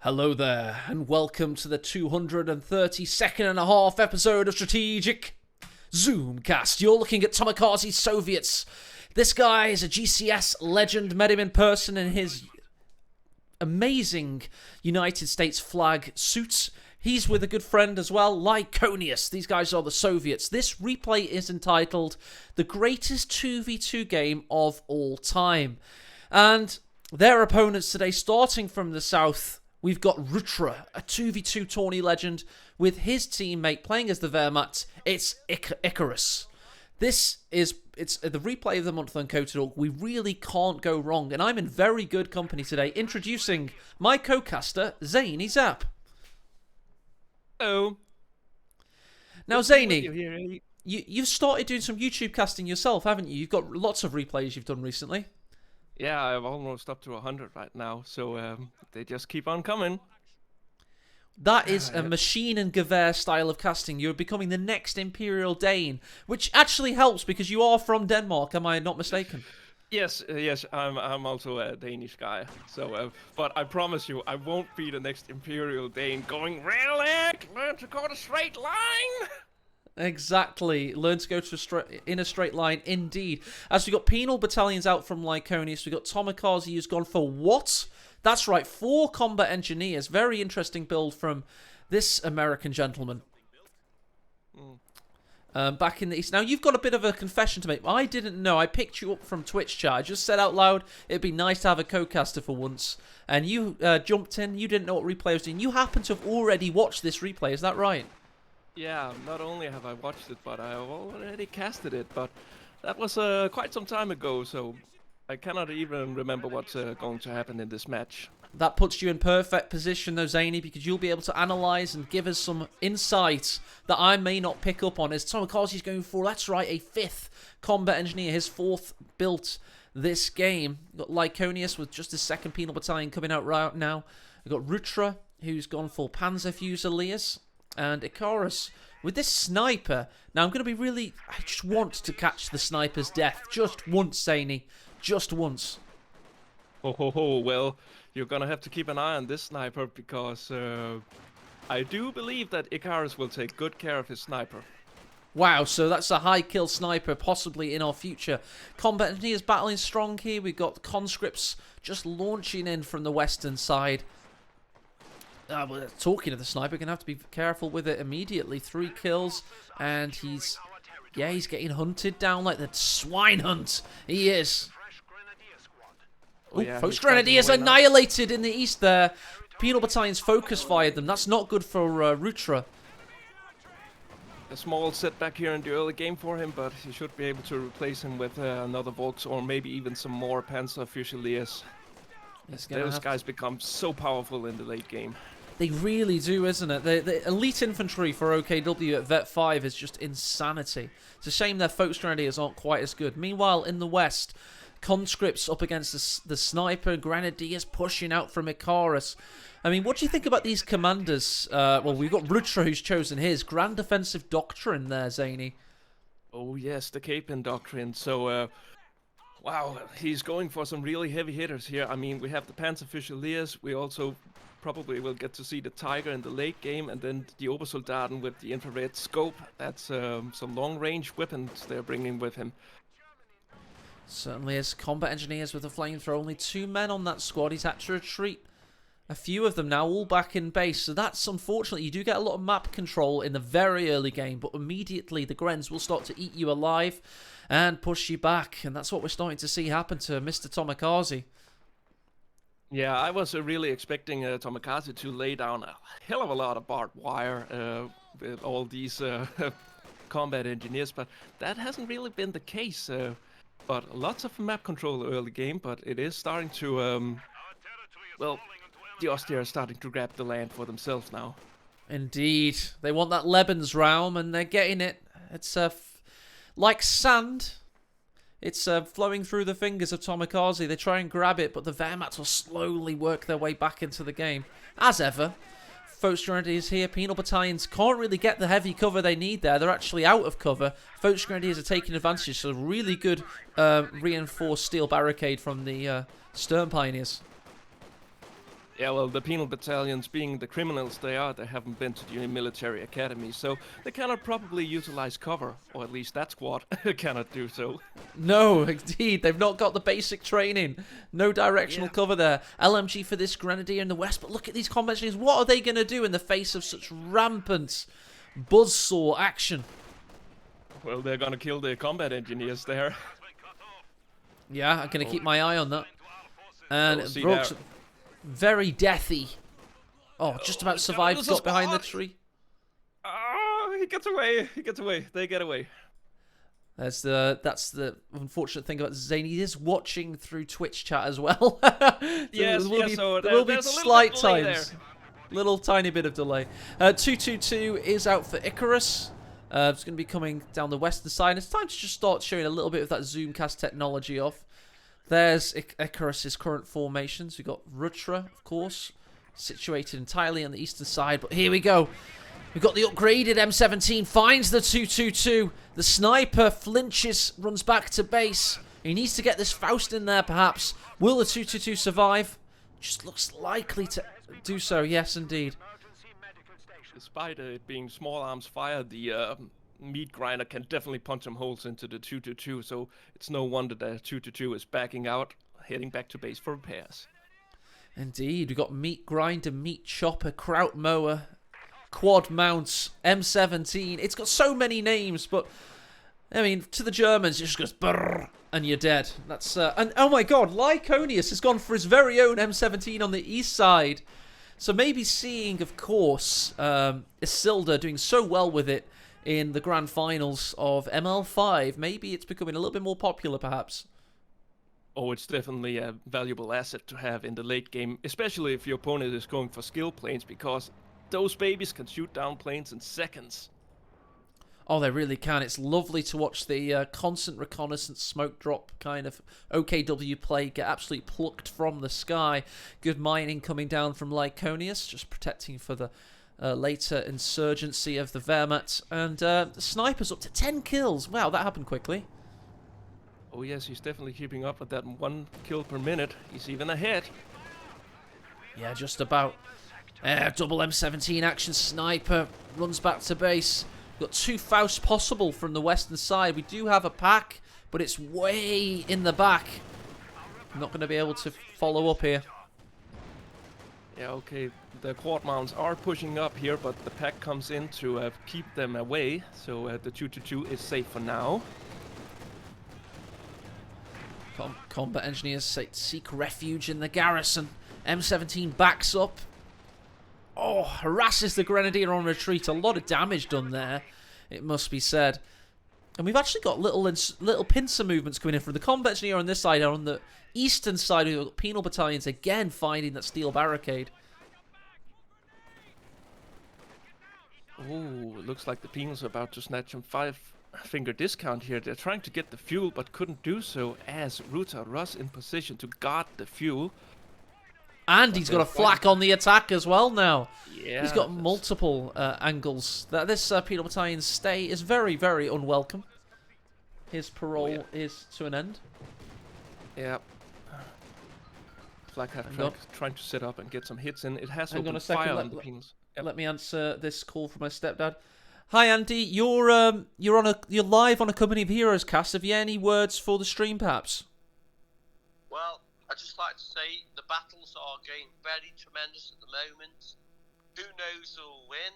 Hello there, and welcome to the 232nd and a half episode of Strategic Zoomcast. You're looking at Tomikaze's Soviets. This guy is a GCS legend. Met him in person in his amazing United States flag suit. He's with a good friend as well, Lyconius. These guys are the Soviets. This replay is entitled The Greatest 2v2 Game of All Time. And their opponents today, starting from the south, we've got Rutra, a 2v2 tourney legend, with his teammate playing as the Wehrmacht. It's Icarus. It's the replay of the month on Coated. We really can't go wrong, and I'm in very good company today, introducing my co-caster, Zany Zap. Hello. Now, Zany, you've started doing some YouTube casting yourself, haven't you? You've got lots of replays you've done recently. Yeah, I've almost up to 100 right now, so they just keep on coming. That is a machine and Gewehr style of casting. You're becoming the next Imperial Dane, which actually helps because you are from Denmark. Am I not mistaken? Yes, I'm also a Danish guy. So, but I promise you, I won't be the next Imperial Dane going really learn to go the straight line. Exactly. Learn to go in a straight line, indeed. As we got penal battalions out from Lyconius, we got Tomikaze who's gone for what? That's right, 4 combat engineers. Very interesting build from this American gentleman. Back in the East. Now, you've got a bit of a confession to make. I didn't know. I picked you up from Twitch chat. I just said out loud, it'd be nice to have a co-caster for once. And you jumped in. You didn't know what replay was doing. You happen to have already watched this replay. Is that right? Yeah, not only have I watched it, but I have already casted it. But that was quite some time ago, so I cannot even remember what's going to happen in this match. That puts you in perfect position, though, Zany, because you'll be able to analyse and give us some insight that I may not pick up on. As Tomikaze's going for, that's right, a 5th combat engineer, his 4th built this game. We've got Lyconius with just his 2nd penal battalion coming out right now. We've got Rutra, who's gone for Panzer Fusiliers, and Icarus with this sniper. Now, I'm going to be I just want to catch the sniper's death. Just once, Zany. Just once. Oh, well, you're gonna have to keep an eye on this sniper because I do believe that Icarus will take good care of his sniper. Wow, so that's a high kill sniper possibly in our future. Combat engineers battling strong here. We've got conscripts just launching in from the western side. Well, talking of the sniper, gonna have to be careful with it immediately. 3 kills, and he's getting hunted down like the swine hunt. He is. Oh, yeah, Folks Grenadiers annihilated in the east there. Penal Battalion's focus fired them. That's not good for Rutra. A small setback here in the early game for him, but he should be able to replace him with another Volks or maybe even some more Panzer Fusiliers. Those guys become so powerful in the late game. They really do, isn't it? The elite infantry for OKW at Vet 5 is just insanity. It's a shame their Folks Grenadiers aren't quite as good. Meanwhile, in the west, conscripts up against the sniper, Grenadiers pushing out from Icarus. I mean, what do you think about these commanders? Well, we've got Rutra who's chosen his Grand Defensive Doctrine there, Zany. Oh yes, the Capin Doctrine. So, wow, he's going for some really heavy hitters here. I mean, we have the Panzer Fusiliers. We also probably will get to see the Tiger in the late game, and then the Obersoldaten with the infrared scope. That's some long-range weapons they're bringing with him. Certainly is. Combat engineers with a flamethrower. Only 2 men on that squad. He's had to retreat. A few of them now all back in base. So that's unfortunate. You do get a lot of map control in the very early game, but immediately the Grens will start to eat you alive and push you back. And that's what we're starting to see happen to Mr. Tomikaze. Yeah, I was really expecting Tomikaze to lay down a hell of a lot of barbed wire with all these combat engineers, but that hasn't really been the case. But lots of map control early game, but it is starting to, well, the Austria are starting to grab the land for themselves now. Indeed. They want that Lebensraum, and they're getting it. It's like sand. It's flowing through the fingers of Tomikaze. They try and grab it, but the Wehrmacht will slowly work their way back into the game. As ever, Folks Grenadiers here. Penal Battalions can't really get the heavy cover they need there. They're actually out of cover. Folks Grenadiers are taking advantage. So really good reinforced steel barricade from the Stern Pioneers. Yeah, well, the penal battalions, being the criminals they are, they haven't been to the military academy, so they cannot probably utilize cover, or at least that squad cannot do so. No, indeed, they've not got the basic training. No directional Yeah. cover there. LMG for this Grenadier in the west, but look at these combat engineers. What are they going to do in the face of such rampant buzzsaw action? Well, they're gonna kill the combat engineers there. Yeah, I'm going to keep my eye on that. And see Brooks, there. very deathy. Oh, just about survived, lose a got behind the squad. tree. Oh, he gets away. He gets away. They get away. That's the unfortunate thing about Zane. He is watching through Twitch chat as well. Yes, so there will be there's a little slight bit delay times. there. Little tiny bit of delay. 222 is out for Icarus. It's going to be coming down the western side. It's time to just start showing a little bit of that Zoomcast technology off. There's Icarus's current formations. We've got Rutra, of course, situated entirely on the eastern side. But here we go. We've got the upgraded M17, finds the 222. The sniper flinches, runs back to base. He needs to get this Faust in there, perhaps. Will the 222 survive? Just looks likely to do so, yes, indeed. Despite it being small arms fire, the meat grinder can definitely punch some holes into the 222, so it's no wonder that 222 is backing out, heading back to base for repairs. Indeed, we've got meat grinder, meat chopper, kraut mower, quad mounts, M17. It's got so many names, but I mean, to the Germans, it just goes brrr, and you're dead. That's and oh my God, Lyconius has gone for his very own M17 on the east side. So maybe seeing, of course, Isilda doing so well with it in the grand finals of ML5, maybe it's becoming a little bit more popular, perhaps. Oh, it's definitely a valuable asset to have in the late game, especially if your opponent is going for skill planes, because those babies can shoot down planes in seconds. Oh, they really can. It's lovely to watch the constant reconnaissance smoke drop kind of OKW play get absolutely plucked from the sky. Good mining coming down from Lyconius, just protecting for the later insurgency of the Wehrmacht. And the sniper's up to 10 kills. Wow, that happened quickly. Oh yes, he's definitely keeping up with that 1 kill per minute. He's even ahead. Yeah, just about. Double M17 action sniper runs back to base. Got 2 Fausts possible from the western side. We do have a pack, but it's way in the back. Not going to be able to follow up here. Yeah, okay, the quad mounts are pushing up here, but the pack comes in to keep them away, so the 222 is safe for now. Combat engineers seek refuge in the garrison. M17 backs up. Oh, harasses the Grenadier on retreat. A lot of damage done there, it must be said. And we've actually got little pincer movements coming in from the combat engineer on this side. On the eastern side, we've got penal battalions again finding that steel barricade. Oh, it looks like the penals are about to snatch some 5-finger discount here. They're trying to get the fuel, but couldn't do so as Ruta rush in position to guard the fuel. And he's got a flak on the attack as well now. Yeah, He's got multiple angles. This penal battalion's stay is very, very unwelcome. His parole is to an end. Yeah. Flak trying to set up and get some hits in. It has Hang on a opened second, fire on the penals. Yep. Let me answer this call from my stepdad. Hi Andy, you're live on a Company of Heroes cast. Have you any words for the stream, perhaps? Well, I'd just like to say the battles are going very tremendous at the moment. Who knows who'll win?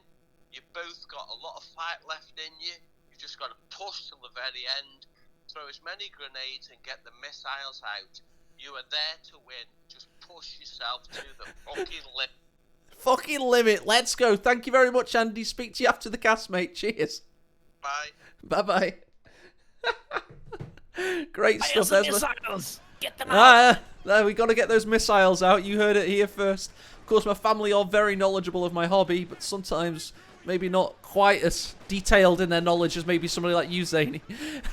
You've both got a lot of fight left in you. You've just got to push till the very end. Throw as many grenades and get the missiles out. You are there to win. Just push yourself to the fucking limit. Fucking limit. Let's go. Thank you very much, Andy. Speak to you after the cast, mate. Cheers. Bye. Bye-bye. Great Fire stuff, some Esma. missiles! Get them out! We got to get those missiles out. You heard it here first. Of course, my family are very knowledgeable of my hobby, but sometimes maybe not quite as detailed in their knowledge as maybe somebody like you, Zany.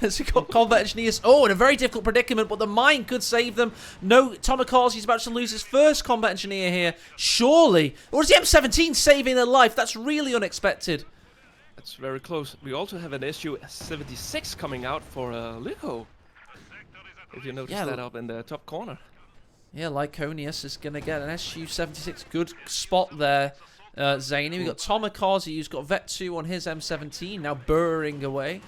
As we got combat engineers. Oh, in a very difficult predicament, but the mine could save them. No, Tomikaze's about to lose his first combat engineer here. Surely. Or is the M17 saving their life? That's really unexpected. That's very close. We also have an SU-76 coming out for Lico. If you notice that up in the top corner. Yeah, Lyconius is going to get an SU-76. Good spot there, Zany. We've got Tomikaze, who's got Vet 2 on his M17, now burring away.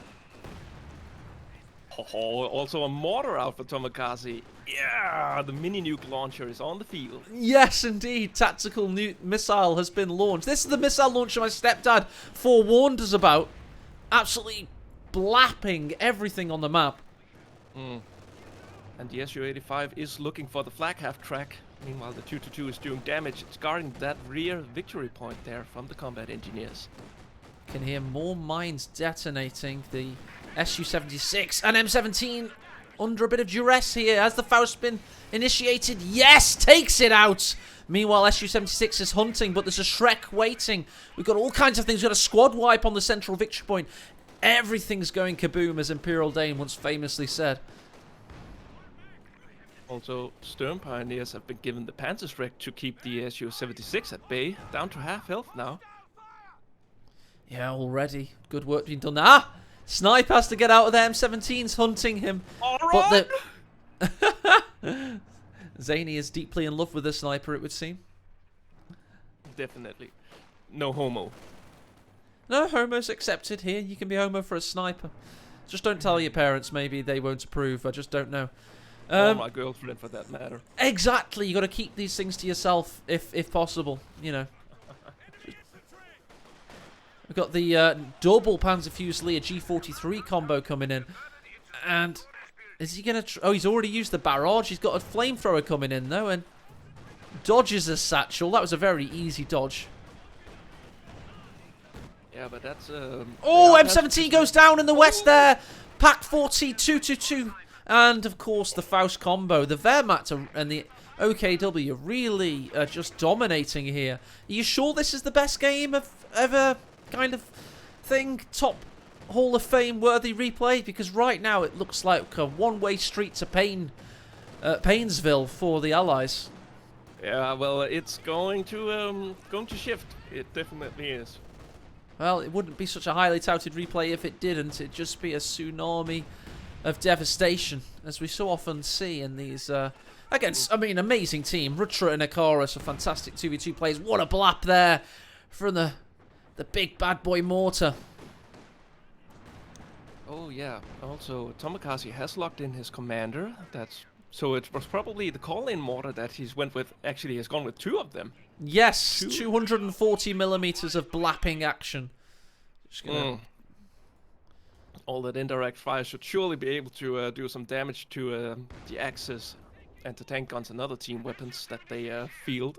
Oh, also a mortar out for Tomikaze. Yeah, the mini nuke launcher is on the field. Yes, indeed. Tactical missile has been launched. This is the missile launcher my stepdad forewarned us about. Absolutely blapping everything on the map. And the Su-85 is looking for the flag half track. Meanwhile, the 222 is doing damage. It's guarding that rear victory point there from the combat engineers. Can hear more mines detonating. The Su-76 and M17 under a bit of duress here. Has the Faust been initiated? Yes! Takes it out! Meanwhile, Su-76 is hunting, but there's a Shrek waiting. We've got all kinds of things. We've got a squad wipe on the central victory point. Everything's going kaboom, as Imperial Dane once famously said. Also, Stern Pioneers have been given the Panzerschreck to keep the Su-76 at bay, down to half health now. Yeah, already. Good work being done. Ah! Snipe has to get out of there. M17's hunting him. All right. But the Zany is deeply in love with the sniper, it would seem. Definitely. No homo. No, homo's accepted here. You can be homo for a sniper. Just don't tell your parents. Maybe they won't approve. I just don't know. Or my girlfriend, for that matter. Exactly. You got to keep these things to yourself, if possible. You know. We've got the double Panzer Fusilier G43 combo coming in, and is he gonna? Oh, he's already used the barrage. He's got a flamethrower coming in though, and dodges a satchel. That was a very easy dodge. Yeah, but that's oh, M17 goes down in the west there. Pack 40 222. And, of course, the Faust combo. The Wehrmacht and the OKW really just dominating here. Are you sure this is the best game of ever kind of thing? Top Hall of Fame worthy replay? Because right now it looks like a one-way street to Painesville for the Allies. Yeah, well, it's going to shift. It definitely is. Well, it wouldn't be such a highly touted replay if it didn't. It'd just be a tsunami of devastation, as we so often see in these, against, I mean, amazing team. Rutra and Icarus are fantastic 2v2 players. What a blap there from the big bad boy mortar. Oh, yeah. Also, Tomikaze has locked in his commander. So it was probably the call-in mortar that he's went with. Actually, he's gone with two of them. Yes, 240 millimeters of blapping action. Just gonna... All that indirect fire should surely be able to do some damage to the Axis anti-tank guns and other team weapons that they field.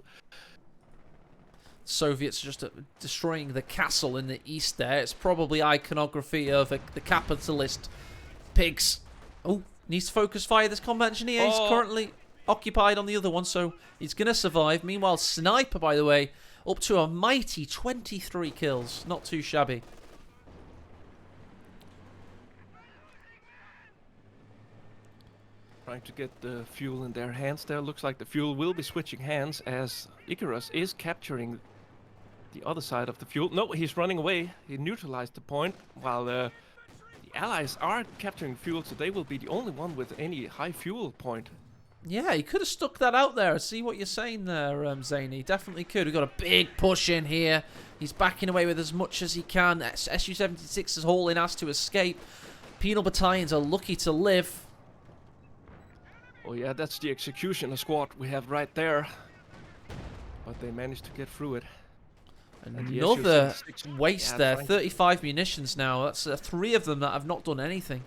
Soviets just destroying the castle in the east there. It's probably iconography of the capitalist pigs. Oh, needs to focus fire this combat engineer. He's currently occupied on the other one, so he's going to survive. Meanwhile, Sniper, by the way, up to a mighty 23 kills. Not too shabby. Trying to get the fuel in their hands there. Looks like the fuel will be switching hands as Icarus is capturing the other side of the fuel. No, he's running away. He neutralized the point, while the Allies are capturing fuel, so they will be the only one with any high fuel point. Yeah, he could have stuck that out there. I see what you're saying there, Zany. Definitely could. We've got a big push in here. He's backing away with as much as he can. Su-76 is hauling ass to escape. Penal battalions are lucky to live. Oh yeah, that's the executioner squad we have right there. But they managed to get through it. Another waste there. 35 munitions now. That's 3 of them that have not done anything.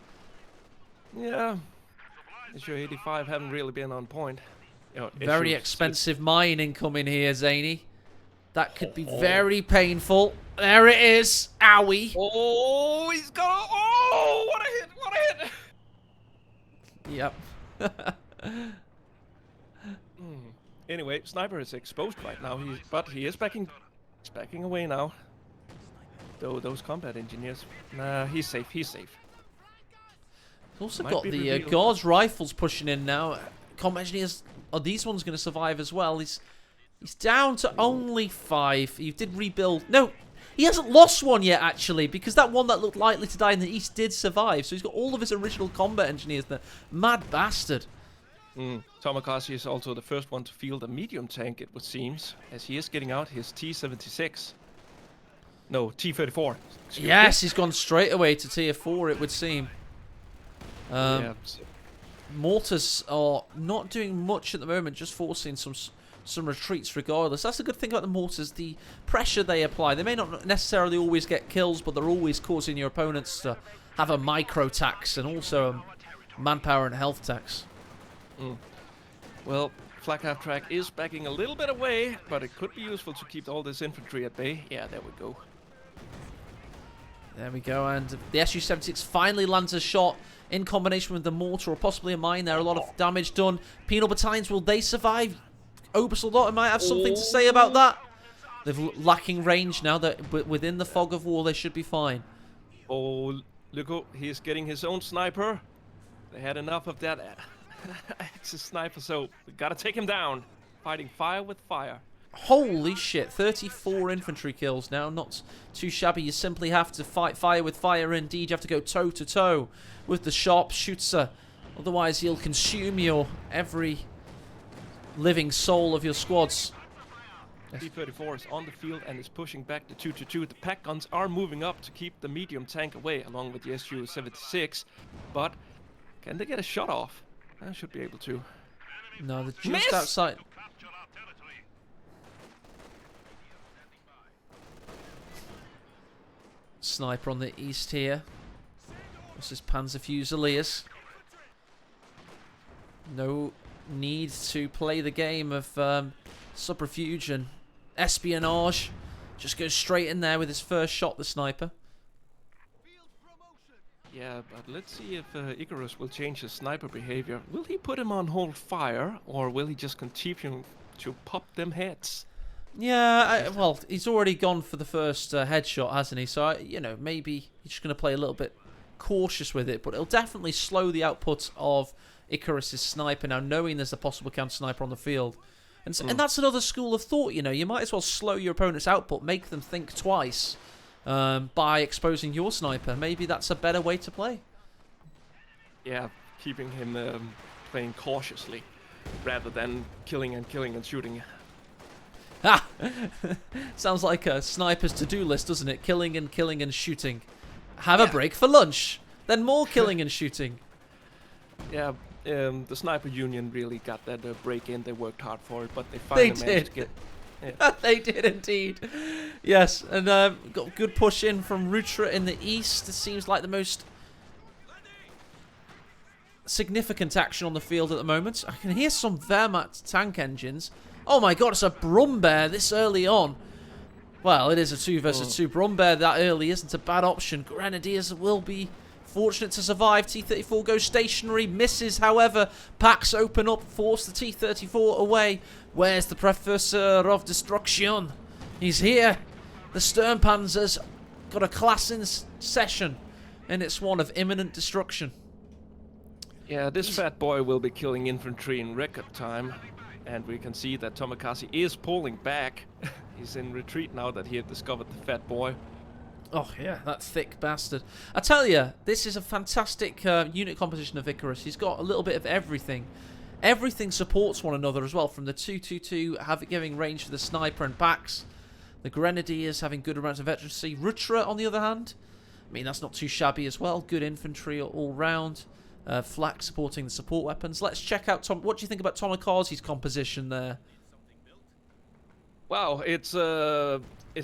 Yeah. Su-85 haven't really been on point. You know, very expensive mine incoming here, Zany. That could be very painful. There it is. Owie. Oh, he's got... Oh, what a hit. What a hit. Yep. Anyway, Sniper is exposed right now, but he is backing away now. Though those combat engineers, nah, he's safe. He's safe. Also got the Guards rifles pushing in now. Combat engineers, are these ones going to survive as well? He's down to only 5. He did rebuild. No, he hasn't lost one yet actually, because that one that looked likely to die in the east did survive. So he's got all of his original combat engineers there. Mad bastard. Tomokazu is also the first one to field a medium tank, it would seems, as he is getting out his T-76. No, T-34. Yes, he's gone straight away to tier 4, it would seem. Yeah. Mortars are not doing much at the moment, just forcing some retreats regardless. That's the good thing about the mortars, the pressure they apply. They may not necessarily always get kills, but they're always causing your opponents to have a micro tax and also a manpower and health tax. Well, Flak Half Track is backing a little bit away, but it could be useful to keep all this infantry at bay. Yeah, there we go. There we go, and the Su-76 finally lands a shot in combination with the mortar, or possibly a mine there. A lot of damage done. Penal Battalions, will they survive? Obersoldaten might have something to say about that. They're lacking range now, that within the fog of war, they should be fine. Oh, look, he's getting his own sniper. They had enough of that Axis sniper, so we gotta take him down. Fighting fire with fire. Holy shit, 34 infantry kills now, not too shabby. You simply have to fight fire with fire indeed. You have to go toe to toe with the sharpshooter. Otherwise, he'll consume your every living soul of your squads. T-34 is on the field and is pushing back the 2-2. The pack guns are moving up to keep the medium tank away, along with the Su-76. But can they get a shot off? I should be able to. No, they're just outside. Sniper on the east here. This is Panzer Fusiliers. No need to play the game of subterfuge and espionage. Just goes straight in there with his first shot, the sniper. Yeah, but let's see if Icarus will change his sniper behavior. Will he put him on hold fire, or will he just continue to pop them heads? Yeah, well, he's already gone for the first headshot, hasn't he? So, you know, maybe he's just going to play a little bit cautious with it, but it'll definitely slow the output of Icarus's sniper now, knowing there's a possible counter-sniper on the field. And that's another school of thought, you know. You might as well slow your opponent's output, make them think twice by exposing your sniper. Maybe that's a better way to play. Yeah, keeping him playing cautiously rather than killing and shooting. Ha! Sounds like a sniper's to-do list, doesn't it? Killing and shooting. Have a break for lunch. Then more killing and shooting. Yeah, the Sniper Union really got that break in. They worked hard for it, but they finally managed to get... Yeah. They did indeed. Yes, and got a good push in from Rutra in the east. It seems like the most significant action on the field at the moment. I can hear some Wehrmacht tank engines. Oh my god, it's a Brummbär this early on. Well, it is a 2 versus 2. Brummbär that early isn't a bad option. Grenadiers will be fortunate to survive. T-34 goes stationary, misses, however. Packs open up, force the T-34 away. Where's the Professor of Destruction? He's here. The Sturmpanzer's got a class in session, and it's one of imminent destruction. Yeah, this fat boy will be killing infantry in record time. And we can see that Tomokazu is pulling back. He's in retreat now that he had discovered the fat boy. Oh, yeah, that thick bastard. I tell you, this is a fantastic unit composition of Icarus. He's got a little bit of everything. Everything supports one another as well, from the 2-2-2 giving range for the sniper and packs. The Grenadiers having good amounts of veterancy. Rutra, on the other hand, I mean, that's not too shabby as well. Good infantry all round. Flak supporting the support weapons. Let's check out Tom. What do you think about Tomokazu's composition there? Wow, it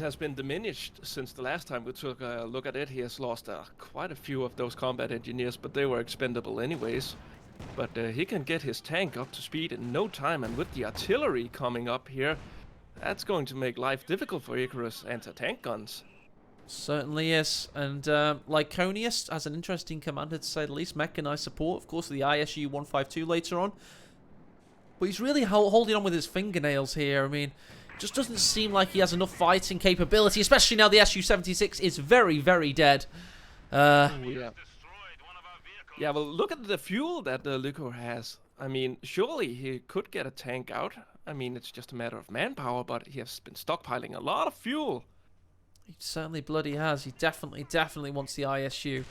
has been diminished since the last time we took a look at it. He has lost quite a few of those combat engineers, but they were expendable anyways. But he can get his tank up to speed in no time, and with the artillery coming up here, that's going to make life difficult for Icarus anti-tank guns. Certainly is. And Lyconius has an interesting commander, to say the least. Mechanized support, of course, the ISU 152 later on. But he's really holding on with his fingernails here. I mean, it just doesn't seem like he has enough fighting capability, especially now the Su-76 is very, very dead. Yeah, well, look at the fuel that Lyko has. I mean, surely he could get a tank out. I mean, it's just a matter of manpower, but he has been stockpiling a lot of fuel. He certainly bloody has. He definitely wants the ISU.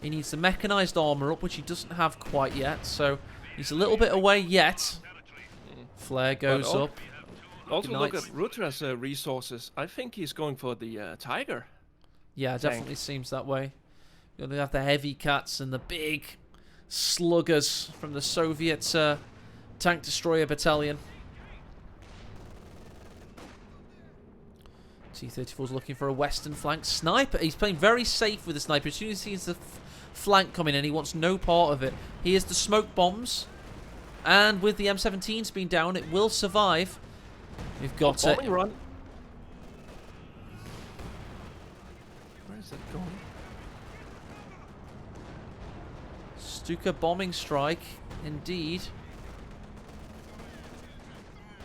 He needs the mechanized armor up, which he doesn't have quite yet. So He's a little bit away yet. Flare goes up. Also look at Rutra's resources. I think he's going for the Tiger. Yeah, definitely seems that way. You're going to have the heavy cats and the big sluggers from the Soviet tank destroyer battalion. T-34's looking for a western flank. Sniper, he's playing very safe with the sniper. As soon as he sees the flank coming in, he wants no part of it. Here's the smoke bombs. And with the M17s being down, it will survive. We've got it. Run. Where is it going? Stuka bombing strike, indeed.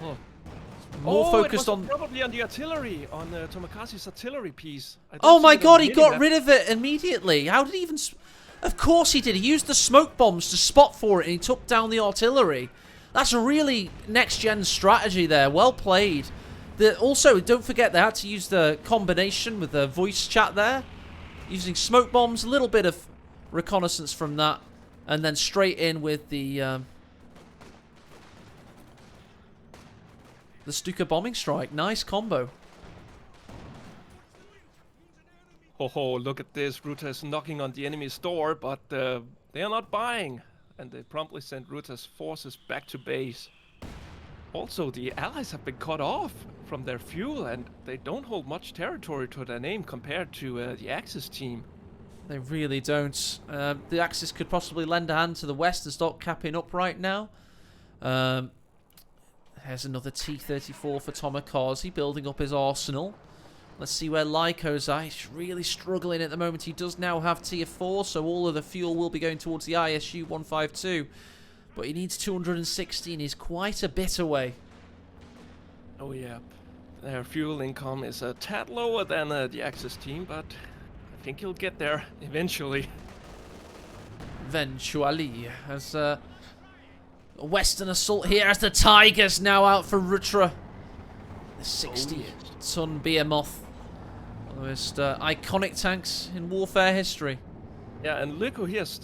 Oh. More focused on... probably on the artillery, on Tomikaze's artillery piece. Oh my god, he got rid of it immediately. How did he even... Of course he did. He used the smoke bombs to spot for it and he took down the artillery. That's a really next-gen strategy there. Well played. Also, don't forget they had to use the combination with the voice chat there. Using smoke bombs, a little bit of reconnaissance from that. And then straight in with the Stuka bombing strike. Nice combo. Oh, look at this. Ruta is knocking on the enemy's door, but they are not buying. And they promptly sent Ruta's forces back to base. Also, the allies have been cut off from their fuel, and they don't hold much territory to their name compared to the Axis team. They really don't. The Axis could possibly lend a hand to the west and start capping up right now. There's another T-34 for Tomikaze building up his arsenal. Let's see where Lyko's at. He's really struggling at the moment. He does now have Tier 4, so all of the fuel will be going towards the ISU 152. But he needs 216. He's quite a bit away. Oh yeah. Their fuel income is a tad lower than the Axis team, but I think he'll get there eventually. Eventually. As a Western assault here as the Tigers now out for Rutra. The 60-ton behemoth. One of the most iconic tanks in warfare history. Yeah, and Lyko has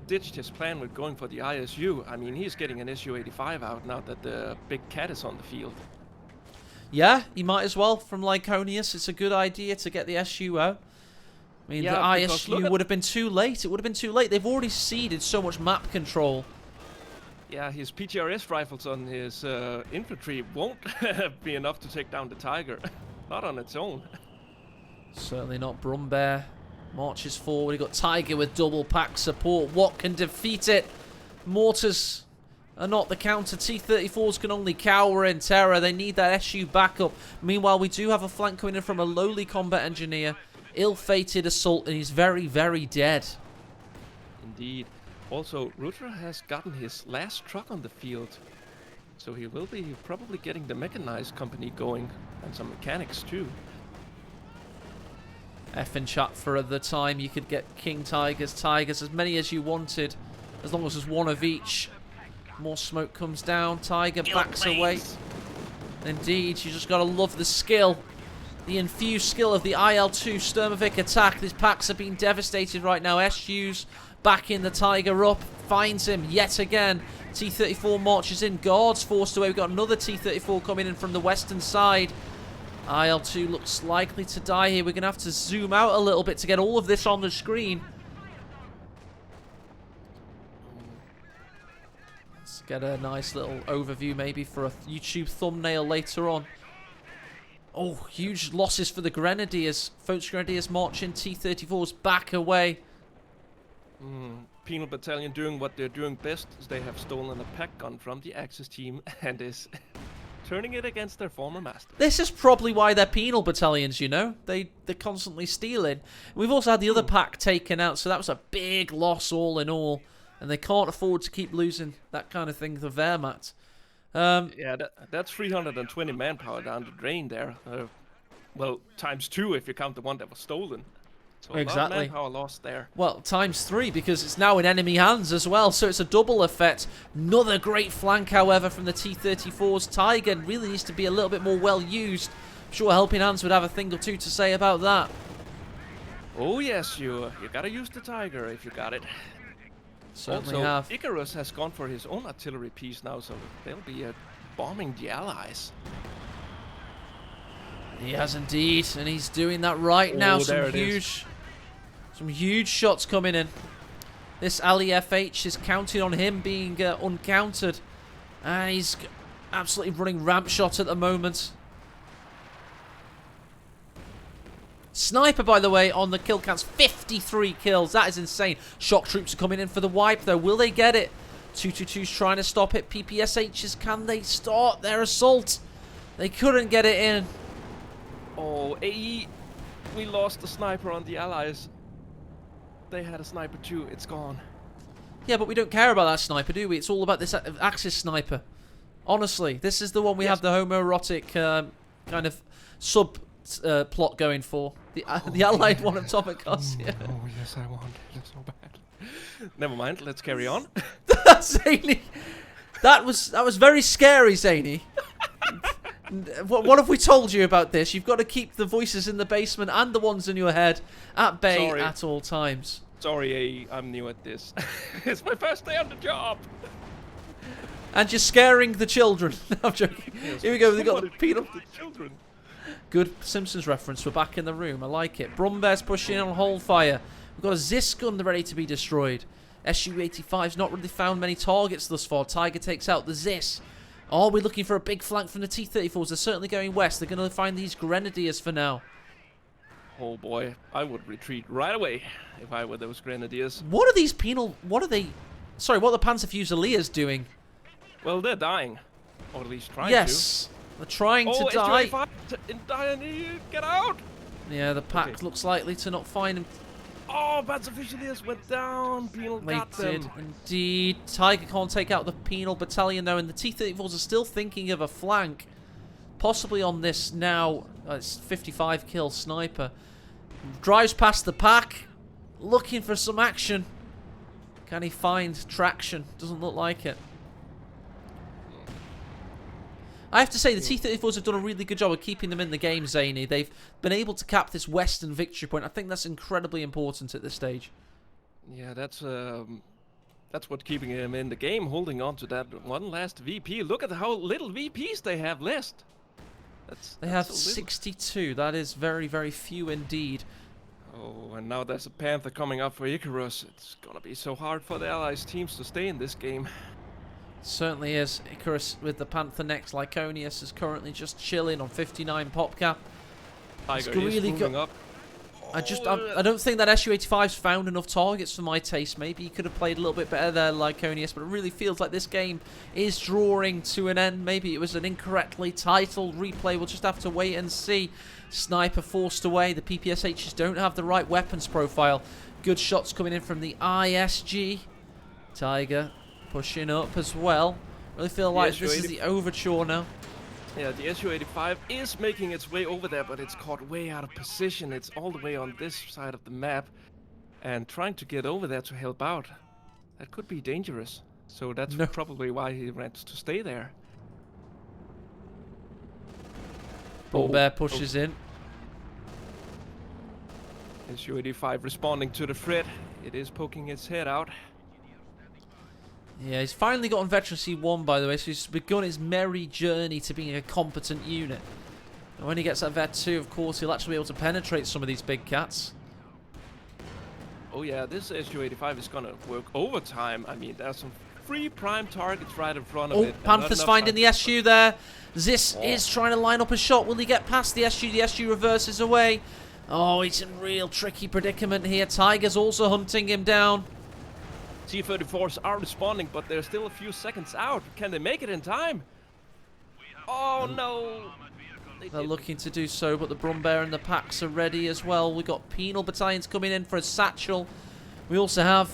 ditched his plan with going for the ISU. I mean, he's getting an SU-85 out now that the big cat is on the field. Yeah, he might as well from Lyconius. It's a good idea to get the SU out. I mean, yeah, the ISU would have been too late. It would have been too late. They've already ceded so much map control. Yeah, his PTRS rifles on his infantry won't be enough to take down the Tiger. Not on its own. Certainly not. Brumbear marches forward. You've got Tiger with double pack support. What can defeat it? Mortars are not the counter. T-34s can only cower in terror. They need that SU backup. Meanwhile, we do have a flank coming in from a lowly combat engineer. Ill-fated assault, and he's very, very dead. Indeed. Also, Rutra has gotten his last truck on the field. So he will be probably getting the mechanized company going. And some mechanics too. F in chat for the time. You could get King Tigers, as many as you wanted. As long as there's one of each. More smoke comes down. Tiger backs away. Indeed, you just got to love the skill. The infused skill of the IL-2 Sturmovik attack. These packs are being devastated right now. SU's backing the Tiger up. Finds him yet again. T-34 marches in. Guards forced away. We've got another T-34 coming in from the western side. IL-2 looks likely to die here. We're going to have to zoom out a little bit to get all of this on the screen. Let's get a nice little overview maybe for a YouTube thumbnail later on. Oh, huge losses for the Grenadiers. Folks Grenadiers marching. T-34's back away. Penal Battalion doing what they're doing best. Is they have stolen a pack gun from the Axis team and is turning it against their former master. This is probably why they're penal battalions, you know. They're constantly stealing. We've also had the other pack taken out, so that was a big loss all in all. And they can't afford to keep losing that kind of thing to Wehrmacht. Yeah, that's 320 manpower down the drain there. Well, ×2 if you count the one that was stolen. So exactly. A lot of manpower lost there. Well, ×3 because it's now in enemy hands as well, so it's a double effect. Another great flank, however, from the T-34's. Tiger really needs to be a little bit more well used. I'm sure Helping Hands would have a thing or two to say about that. Oh yes, you gotta use the Tiger if you got it. Certainly Also, have. Icarus has gone for his own artillery piece now, so they'll be bombing the allies. He has indeed, and he's doing that right now. There Some huge shots coming in. This Ali FH is counting on him being uncountered, and he's absolutely running ramp shot at the moment. Sniper, by the way, on the kill counts, 53 kills. That is insane. Shock troops are coming in for the wipe, though. Will they get it? 222's trying to stop it. PPSHs, can they start their assault? They couldn't get it in. Oh, AE, we lost the sniper on the allies. They had a sniper too, it's gone. Yeah, but we don't care about that sniper, do we? It's all about this Axis sniper. Honestly, this is the one we have the homoerotic kind of plot going for. The allied one of Tomahawks. Yeah. Oh, yes, I want it so bad. Never mind, let's carry on. Zany. That was very scary, Zany. What have we told you about this? You've got to keep the voices in the basement and the ones in your head at bay at all times. Sorry, AE, I'm new at this. It's my first day on the job. And you're scaring the children. No, I'm joking. Yes, Here we go. They got the penal. The children. Good Simpsons reference. We're back in the room. I like it. Brumbear's pushing on hold fire. We've got a Zisk gun ready to be destroyed. Su-85's not really found many targets thus far. Tiger takes out the Zis. Are we looking for a big flank from the T-34s? They're certainly going west. They're going to find these Grenadiers for now. Oh boy, I would retreat right away if I were those Grenadiers. What are these penal... What are they... Sorry, what are the Panzer Fusiliers doing? Well, they're dying. Or at least trying to. Yes. They're trying to die. Get out! Yeah, the pack looks likely to not find him. Oh, Panzer Fusiliers went down. Penal got them. They did indeed. Tiger can't take out the penal battalion though, and the T-34s are still thinking of a flank. Possibly on this now, it's 55 kill sniper. Drives past the pack, looking for some action. Can he find traction? Doesn't look like it. I have to say, the T-34s have done a really good job of keeping them in the game, Zany. They've been able to cap this western victory point. I think that's incredibly important at this stage. Yeah, that's what's keeping him in the game, holding on to that one last VP. Look at how little VPs they have left. They have 62. That is very, very few indeed. Oh, and now there's a Panther coming up for Icarus. It's gonna be so hard for the Allies teams to stay in this game. Certainly is. Icarus with the Panther next. Lyconius is currently just chilling on 59 pop cap. Tiger is moving up. I don't think that Su-85's found enough targets for my taste. Maybe he could have played a little bit better there, Lyconius, but it really feels like this game is drawing to an end. Maybe it was an incorrectly titled replay. We'll just have to wait and see. Sniper forced away. The PPSHs don't have the right weapons profile. Good shots coming in from the ISG. Tiger pushing up as well. Really feel like this is the overture now. Yeah, the Su-85 is making its way over there, but it's caught way out of position. It's all the way on this side of the map. And trying to get over there to help out, that could be dangerous. So that's probably why he wants to stay there. Bullbear pushes in. Su-85 responding to the threat. It is poking its head out. Yeah, he's finally gotten Veterancy 1, by the way, so he's begun his merry journey to being a competent unit. And when he gets that Vet 2, of course, he'll actually be able to penetrate some of these big cats. Oh yeah, this Su-85 is gonna work overtime. I mean, there's some free prime targets right in front of it. Oh, Panther's finding the SU there. Zis is trying to line up a shot. Will he get past the SU? The SU reverses away. Oh, he's in real tricky predicament here. Tiger's also hunting him down. T-34s are responding, but they're still a few seconds out. Can they make it in time? Oh no! They're looking to do so, but the Brumbear and the packs are ready as well. We've got penal battalions coming in for a satchel. We also have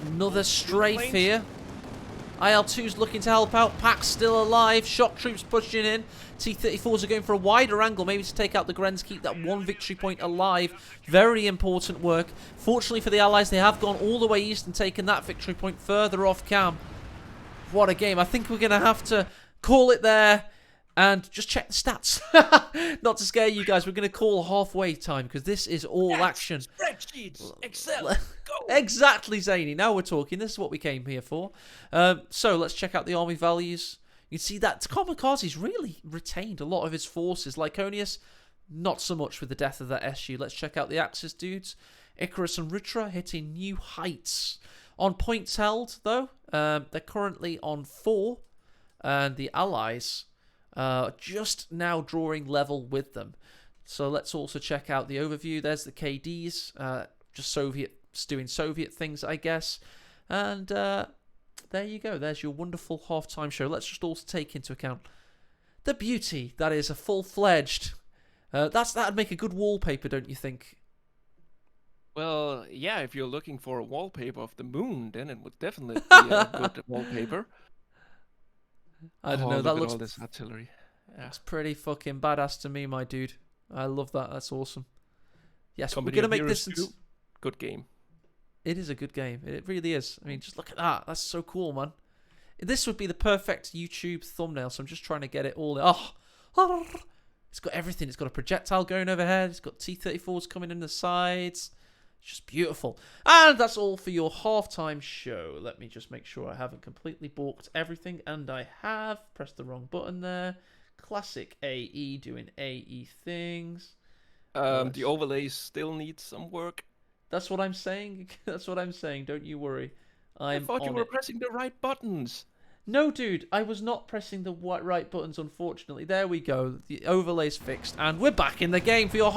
another strafe here. IL-2's looking to help out. Pack's still alive. Shock troops pushing in. T-34s are going for a wider angle, maybe to take out the Grens, keep that one victory point alive. Very important work. Fortunately for the Allies, they have gone all the way east and taken that victory point further off cam. What a game. I think we're going to have to call it there. And just check the stats. Not to scare you guys, we're going to call halfway time because this is all action. Spreadsheets, Excel, go. Exactly, Zany. Now we're talking. This is what we came here for. So let's check out the army values. You can see that Kamikaze's really retained a lot of his forces. Lyconius, not so much with the death of that SU. Let's check out the Axis dudes. Icarus and Rutra hitting new heights. On points held, though, they're currently on 4. And the Allies just now drawing level with them. So let's also check out the overview. There's the KDs, just Soviets doing Soviet things, I guess. And there you go. There's your wonderful halftime show. Let's just also take into account the beauty that is a full-fledged. That'd make a good wallpaper, don't you think? Well, yeah, if you're looking for a wallpaper of the moon, then it would definitely be a good wallpaper. I don't know. That Look looks at all this artillery. Yeah. That's pretty fucking badass to me, my dude. I love that. That's awesome. Yes, Company we're of gonna make Heroes this. 2, good game. It is a good game. It really is. I mean, just look at that. That's so cool, man. This would be the perfect YouTube thumbnail. So I'm just trying to get it all. Oh, it's got everything. It's got a projectile going overhead. It's got T-34s coming in the sides. It's just beautiful. And that's all for your halftime show. Let me just make sure I haven't completely balked everything. And I have. Pressed the wrong button there. Classic AE doing AE things. The overlays still need some work. That's what I'm saying. That's what I'm saying. Don't you worry. I thought you were pressing the right buttons. No, dude. I was not pressing the right buttons, unfortunately. There we go. The overlay's fixed. And we're back in the game for your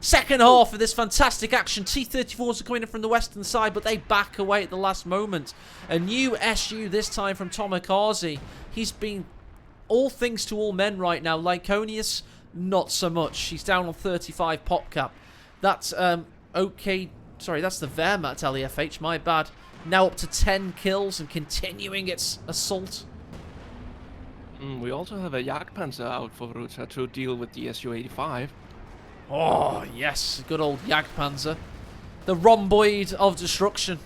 second half of this fantastic action. T-34s are coming in from the western side, but they back away at the last moment. A new SU, this time from Tomikaze. He's been all things to all men right now. Lyconius, not so much. He's down on 35 pop cap. That's, okay. Sorry, that's the Wehrmacht LEFH, my bad. Now up to 10 kills and continuing its assault. We also have a Jagdpanzer out for Ruta to deal with the Su-85. Oh, yes. Good old Jagdpanzer. The rhomboid of destruction.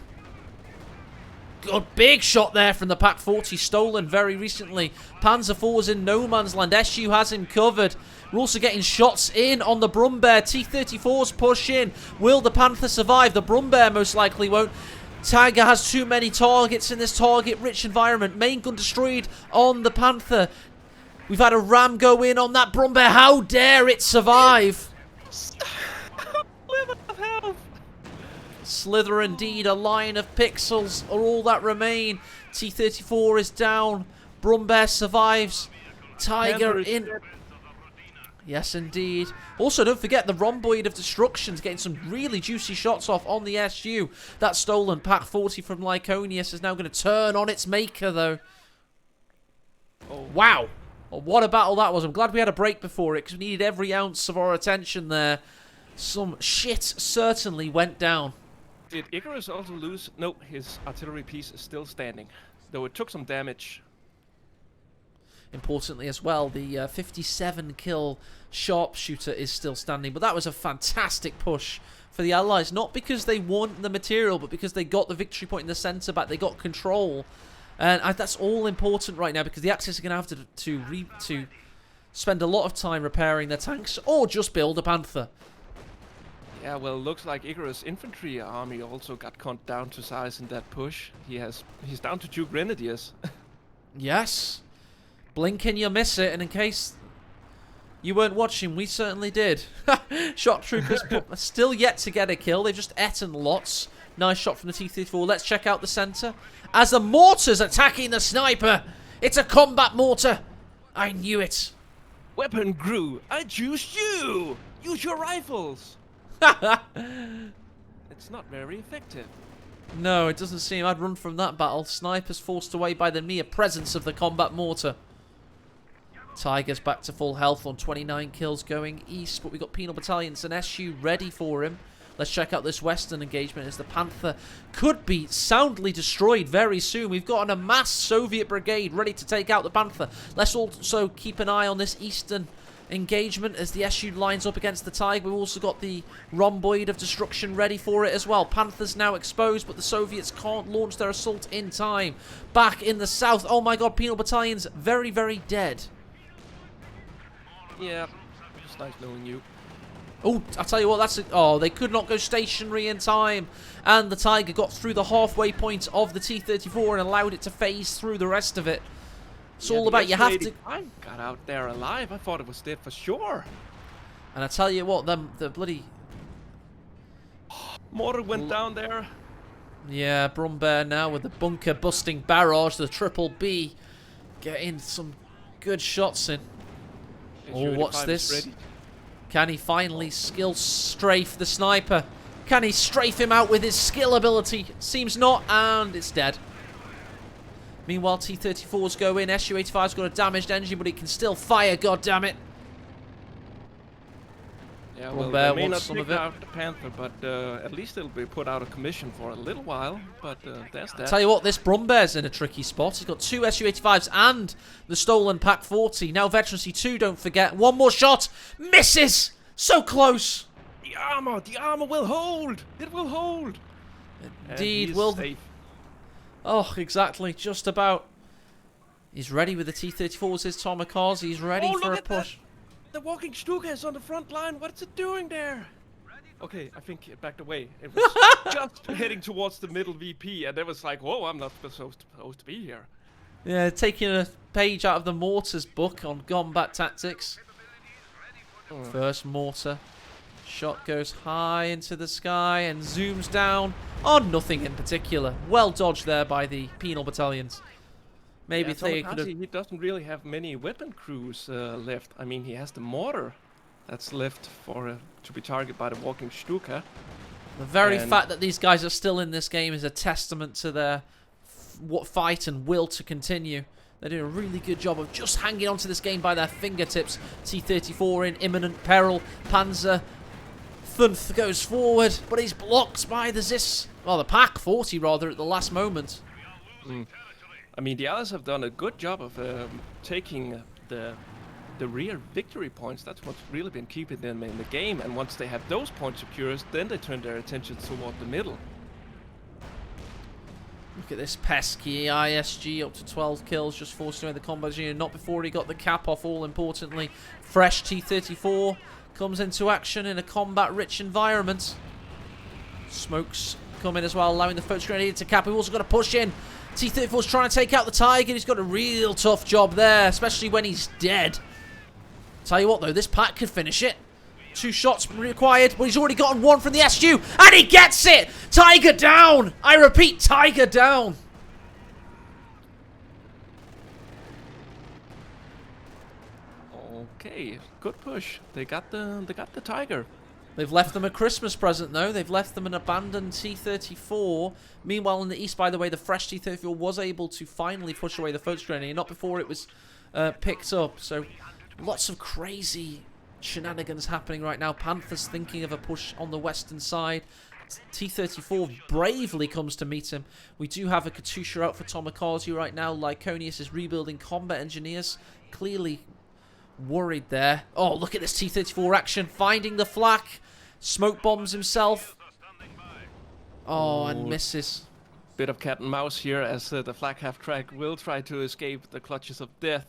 Good big shot there from the Pak 40, stolen very recently. Panzer IV in no man's land. SU has him covered. We're also getting shots in on the Brumbear. T-34s push in. Will the Panther survive? The Brumbear most likely won't. Tiger has too many targets in this target-rich environment. Main gun destroyed on the Panther. We've had a ram go in on that Brumbear. How dare it survive? Slither indeed, a line of pixels are all that remain. T-34 is down. Brumbear survives. Tiger in. Yes, indeed. Also, don't forget the rhomboid of destruction's getting some really juicy shots off on the SU. That stolen Pak 40 from Lyconius is now going to turn on its maker, though. Oh. Wow. Oh, what a battle that was. I'm glad we had a break before it because we needed every ounce of our attention there. Some shit certainly went down. Did Icarus also lose? No, his artillery piece is still standing, though it took some damage. Importantly as well, the 57 kill sharpshooter is still standing, but that was a fantastic push for the Allies, not because they won the material, but because they got the victory point in the centre back, they got control, and that's all important right now because the Axis are going to have to spend a lot of time repairing their tanks or just build a Panther. Yeah, well, looks like Icarus' infantry army also got cut down to size in that push. He's down to 2 grenadiers. Yes. Blink and you miss it, and in case you weren't watching, we certainly did. Shock troopers still yet to get a kill. They've just eaten lots. Nice shot from the T-34. Let's check out the centre. As the mortar's attacking the sniper. It's a combat mortar. I knew it. Weapon crew, I choose you. Use your rifles. It's not very effective. No, it doesn't seem. I'd run from that battle. Snipers forced away by the mere presence of the combat mortar. Tiger's back to full health on 29 kills going east, but we've got penal battalions and SU ready for him. Let's check out this western engagement as the Panther could be soundly destroyed very soon. We've got an amassed Soviet brigade ready to take out the Panther. Let's also keep an eye on this eastern engagement as the SU lines up against the Tiger. We've also got the rhomboid of destruction ready for it as well. Panther's now exposed, but the Soviets can't launch their assault in time. Back in the south, oh my god, penal battalions very, very dead. Yeah, it's nice knowing you. Oh, I tell you what, oh, they could not go stationary in time. And the Tiger got through the halfway point of the T-34 and allowed it to phase through the rest of it. It's all about, you have to... I got out there alive. I thought it was dead for sure. And I tell you what, the bloody... Mortar went down there. Yeah, Brumbear now with the bunker busting barrage, the triple B. Getting some good shots in. Oh, what's this? Ready. Can he finally skill strafe the sniper? Can he strafe him out with his skill ability? Seems not, and it's dead. Meanwhile, T-34s go in. Su-85's got a damaged engine, but it can still fire, goddammit. Yeah, well, they may not take out the Panther, but at least it'll be put out of commission for a little while. But there's that. Tell you what, this Brumbear's in a tricky spot. He's got 2 Su-85s and the stolen Pak 40. Now Veterancy 2, don't forget. One more shot. Misses! So close. The armor will hold. It will hold. Indeed, will. Safe. Oh, exactly. Just about. He's ready with the T-34s, his Tomikaze. He's ready for a push. That. The walking Stuka is on the front line. What's it doing there? Okay, I think it backed away. It was just heading towards the middle VP, and it was like, whoa, I'm not supposed to be here. Yeah, taking a page out of the Mortar's book on combat tactics. First mortar. Shot goes high into the sky and zooms down on nothing in particular. Well dodged there by the penal battalions. Maybe they could have... He doesn't really have many weapon crews left. I mean, he has the mortar that's left for to be targeted by the walking Stuka. The very fact that these guys are still in this game is a testament to their fight and will to continue. They're doing a really good job of just hanging on to this game by their fingertips. T-34 in imminent peril. Panzer Thunth goes forward, but he's blocked by the ZIS. Well, the Pak 40 rather, at the last moment. I mean, the others have done a good job of taking the rear victory points. That's what's really been keeping them in the game. And once they have those points secured, then they turn their attention toward the middle. Look at this pesky ISG, up to 12 kills, just forcing away the combat unit. Not before he got the cap off, all importantly. Fresh T-34 comes into action in a combat-rich environment. Smokes come in as well, allowing the Focus Grenadier to cap. We've also got to push in. T-34's trying to take out the Tiger. He's got a real tough job there, especially when he's dead. Tell you what, though, this Pak could finish it. 2 shots required, but he's already gotten 1 from the SU, and he gets it! Tiger down! I repeat, Tiger down! Okay, good push. They got the Tiger. They've left them a Christmas present, though. They've left them an abandoned T-34. Meanwhile, in the east, by the way, the fresh T-34 was able to finally push away the Focus Grenadier, not before it was picked up. So, lots of crazy shenanigans happening right now. Panther's thinking of a push on the western side. T-34 bravely comes to meet him. We do have a Katusha out for Tomikaze right now. Lyconius is rebuilding combat engineers. Clearly worried there. Oh, look at this T-34 action. Finding the flak. Smoke bombs himself. Oh, and misses. Bit of cat and mouse here as the flak half-track will try to escape the clutches of death.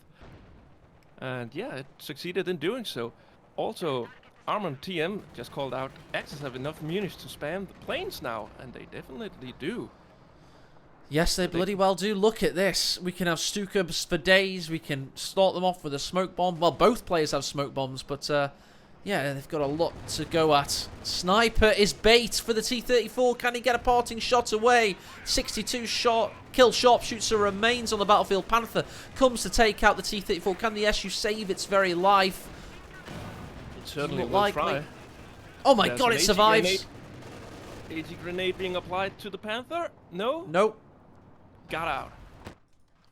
And yeah, it succeeded in doing so. Also, Armand TM just called out, Axis have enough munitions to spam the planes now, and they definitely do. Yes, they bloody well do. Look at this. We can have Stukas for days. We can start them off with a smoke bomb. Well, both players have smoke bombs, but yeah, they've got a lot to go at. Sniper is bait for the T-34. Can he get a parting shot away? 62 shot. Kill sharpshooter remains on the battlefield. Panther comes to take out the T-34. Can the SU save its very life? It certainly will try. Oh my god, it survives. AG grenade being applied to the Panther? No? Nope. Got out.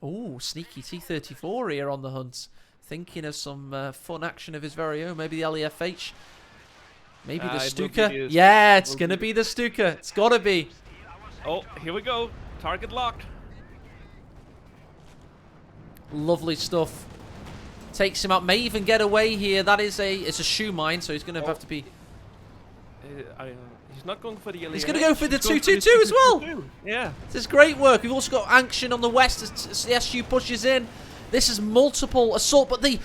Ooh, sneaky T-34 here on the hunt. Thinking of some fun action of his very own. Maybe the LEFH. Maybe the Stuka. Yeah, it's going to be the Stuka. It's got to be. Oh, here we go. Target locked. Lovely stuff. Takes him out. May even get away here. That is it's a shoe mine, so he's going to have to be... He's not going for the LEFH. He's going to go for the 222 as well. Yeah. This is great work. We've also got action on the west as the SU pushes in. This is multiple assault, but the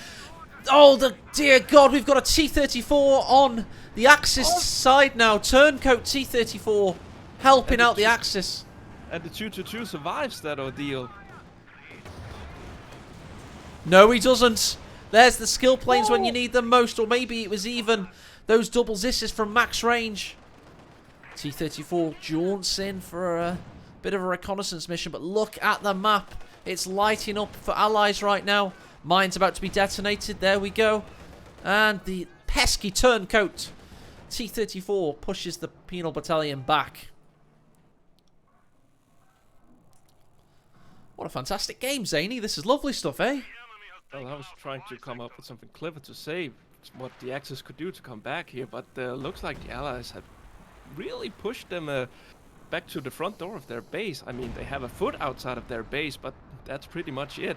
Oh, dear God, we've got a T-34 on the Axis side now. Turncoat T-34 helping out the Axis. And the 2-2 survives that ordeal. No, he doesn't. There's the skill planes when you need them most, or maybe it was even those double zisses from max range. T-34 jaunts in for a bit of a reconnaissance mission, but look at the map. It's lighting up for allies right now. Mine's about to be detonated. There we go. And the pesky turncoat T-34 pushes the penal battalion back. What a fantastic game, Zany. This is lovely stuff, eh? Well, I was trying to come up with something clever to say what the Axis could do to come back here, but looks like the Allies have really pushed them back to the front door of their base. I mean, they have a foot outside of their base, but that's pretty much it.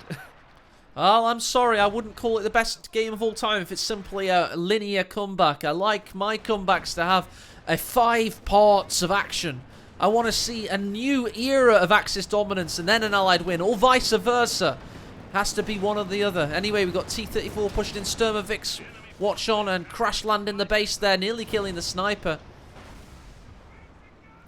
Well, I'm sorry, I wouldn't call it the best game of all time if it's simply a linear comeback. I like my comebacks to have 5 parts of action. I want to see a new era of Axis dominance and then an Allied win, or vice versa. Has to be one or the other. Anyway, we've got T-34 pushing in Sturmovix. Watch on and crash land in the base there, nearly killing the sniper.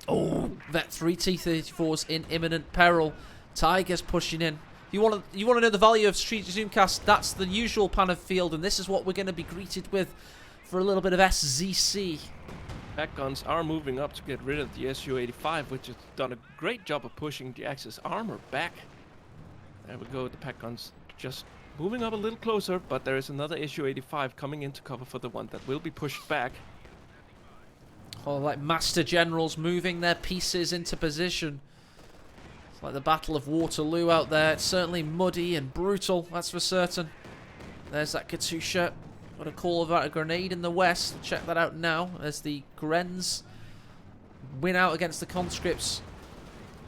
Oh, Vet 3 T-34's in imminent peril. Tiger's pushing in. You want to know the value of Strategic Zoomcast? That's the usual pan of field, and this is what we're going to be greeted with for a little bit of SZC. Back guns are moving up to get rid of the Su-85, which has done a great job of pushing the Axis armor back. There we go, the pack guns just moving up a little closer, but there is another Su-85 coming into cover for the one that will be pushed back. Oh, like master generals moving their pieces into position. It's like the Battle of Waterloo out there. It's certainly muddy and brutal, that's for certain. There's that Katusha. Got a call about a grenade in the west. We'll check that out now as the Grens win out against the conscripts.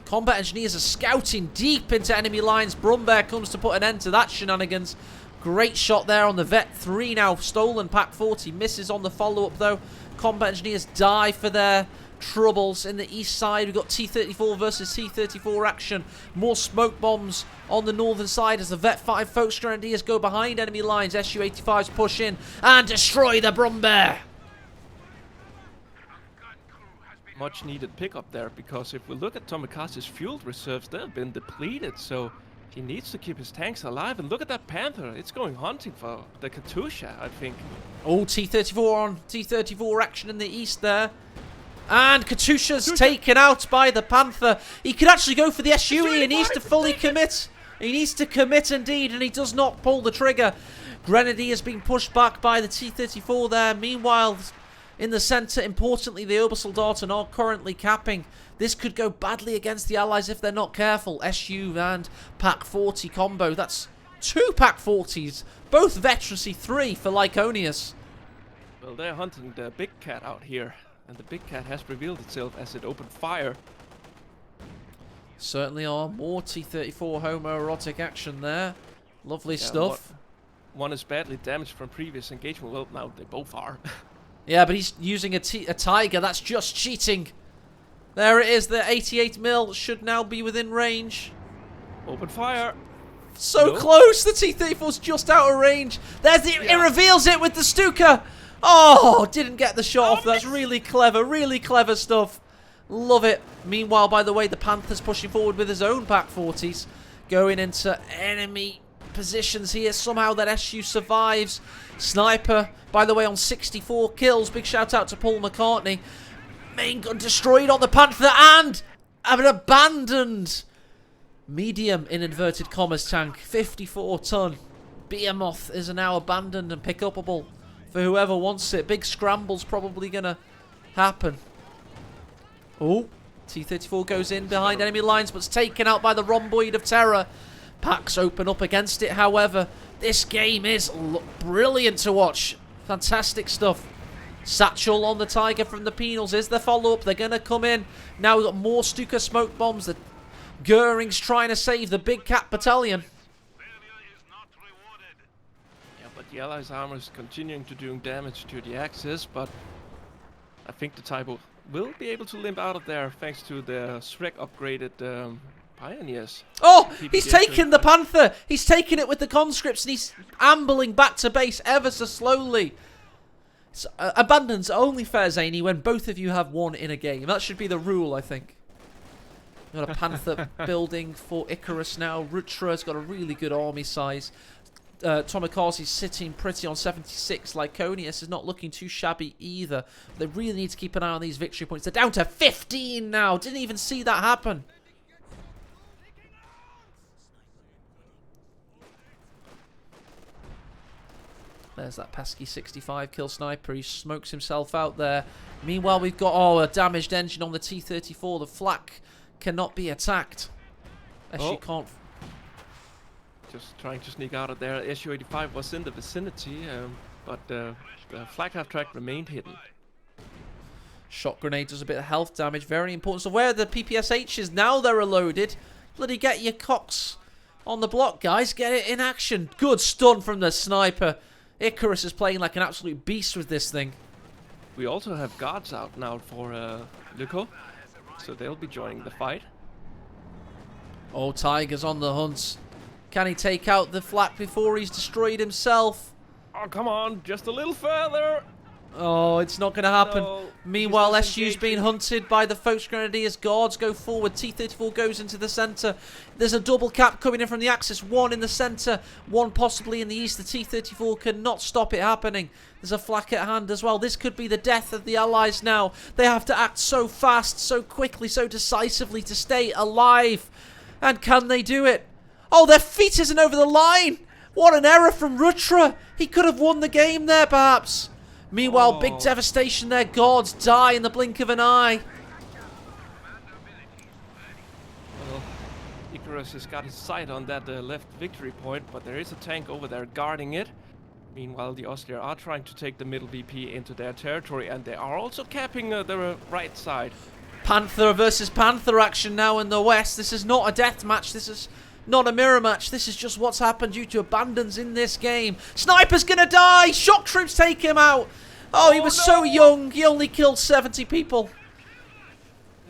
Combat engineers are scouting deep into enemy lines. Brumbear comes to put an end to that shenanigans. Great shot there on the Vet 3 now. Stolen Pack 40. Misses on the follow-up though. Combat engineers die for their troubles in the east side. We've got T-34 versus T-34 action. More smoke bombs on the northern side as the Vet 5 Folks Grenadiers go behind enemy lines. Su-85s push in and destroy the Brumbear. Much needed pickup there, because if we look at Tomikaze's fuel reserves, they've been depleted, so he needs to keep his tanks alive. And look at that Panther, it's going hunting for the Katusha, I think. Oh, T-34 on T-34 action in the east there. And Katusha's taken out by the Panther. He could actually go for the SU. He needs to fully commit. He needs to commit indeed, and he does not pull the trigger. Grenadiers being pushed back by the T-34 there. Meanwhile, in the centre, importantly, the Obersoldaten are currently capping. This could go badly against the Allies if they're not careful. SU and Pack 40 combo. That's 2 Pack 40s. Both Veterancy 3 for Lyconius. Well, they're hunting the big cat out here, and the big cat has revealed itself as it opened fire. Certainly are more T-34 homoerotic action there. Lovely stuff. One is badly damaged from previous engagement. Well, now they both are. Yeah, but he's using a Tiger. That's just cheating. There it is. The 88mm should now be within range. Open fire. So close. The T-34's just out of range. There's the... It reveals it with the Stuka. Oh, didn't get the shot off. That's really clever stuff. Love it. Meanwhile, by the way, the Panther's pushing forward with his own Pack 40s. Going into enemy positions here. Somehow that SU survives. Sniper, by the way, on 64 kills. Big shout out to Paul McCartney. Main gun destroyed on the Panther and an abandoned medium in inverted commas tank. 54 ton. Behemoth is now abandoned and pick upable for whoever wants it. Big scramble's probably gonna happen. Oh, T-34 goes in behind enemy lines, but's taken out by the rhomboid of terror. Packs open up against it, however. This game is brilliant to watch. Fantastic stuff. Satchel on the Tiger from the Penals is the follow-up. They're going to come in. Now we've got more Stuka smoke bombs. The Goering's trying to save the Big Cat Battalion. Yeah, but the Allies' armor is continuing to do damage to the Axis, but I think the Typo will be able to limp out of there thanks to the Shrek upgraded Pioneers. Oh, PPD he's taken the S-35. Panther. He's taken it with the conscripts, and he's ambling back to base ever so slowly. So, abandon's only fair, Zany, when both of you have one in a game. That should be the rule, I think. Got a Panther building for Icarus now. Rutra's got a really good army size. Tomikaze's sitting pretty on 76. Lyconius is not looking too shabby either. They really need to keep an eye on these victory points. They're down to 15 now. Didn't even see that happen. There's that pesky 65 kill sniper. He smokes himself out there. Meanwhile, we've got a damaged engine on the T-34. The flak cannot be attacked. She can't. Just trying to sneak out of there. SU-85 was in the vicinity, but the flak half track remained hidden. Shot grenade does a bit of health damage. Very important. So where are the PPSHs? Now they're reloaded. Bloody get your cocks on the block, guys. Get it in action. Good stun from the sniper. Icarus is playing like an absolute beast with this thing. We also have guards out now for Luco, so they'll be joining the fight. Oh, Tiger's on the hunt. Can he take out the flak before he's destroyed himself? Oh, come on, just a little further. Oh, it's not going to happen. No, Meanwhile, he's SU's being hunted by the Volksgrenadiers. Guards go forward. T-34 goes into the centre. There's a double cap coming in from the Axis. One in the centre, one possibly in the east. The T-34 cannot stop it happening. There's a flak at hand as well. This could be the death of the Allies now. They have to act so fast, so quickly, so decisively to stay alive. And can they do it? Oh, their feet isn't over the line. What an error from Rutra. He could have won the game there, perhaps. Meanwhile, big devastation there. Guards die in the blink of an eye. Well, Icarus has got his sight on that left victory point, but there is a tank over there guarding it. Meanwhile, the Austria are trying to take the middle VP into their territory, and they are also capping the right side. Panther versus Panther action now in the west. This is not a death match. This is not a mirror match. This is just what's happened due to abandons in this game. Sniper's gonna die. Shock troops take him out. Oh, he was so young. He only killed 70 people.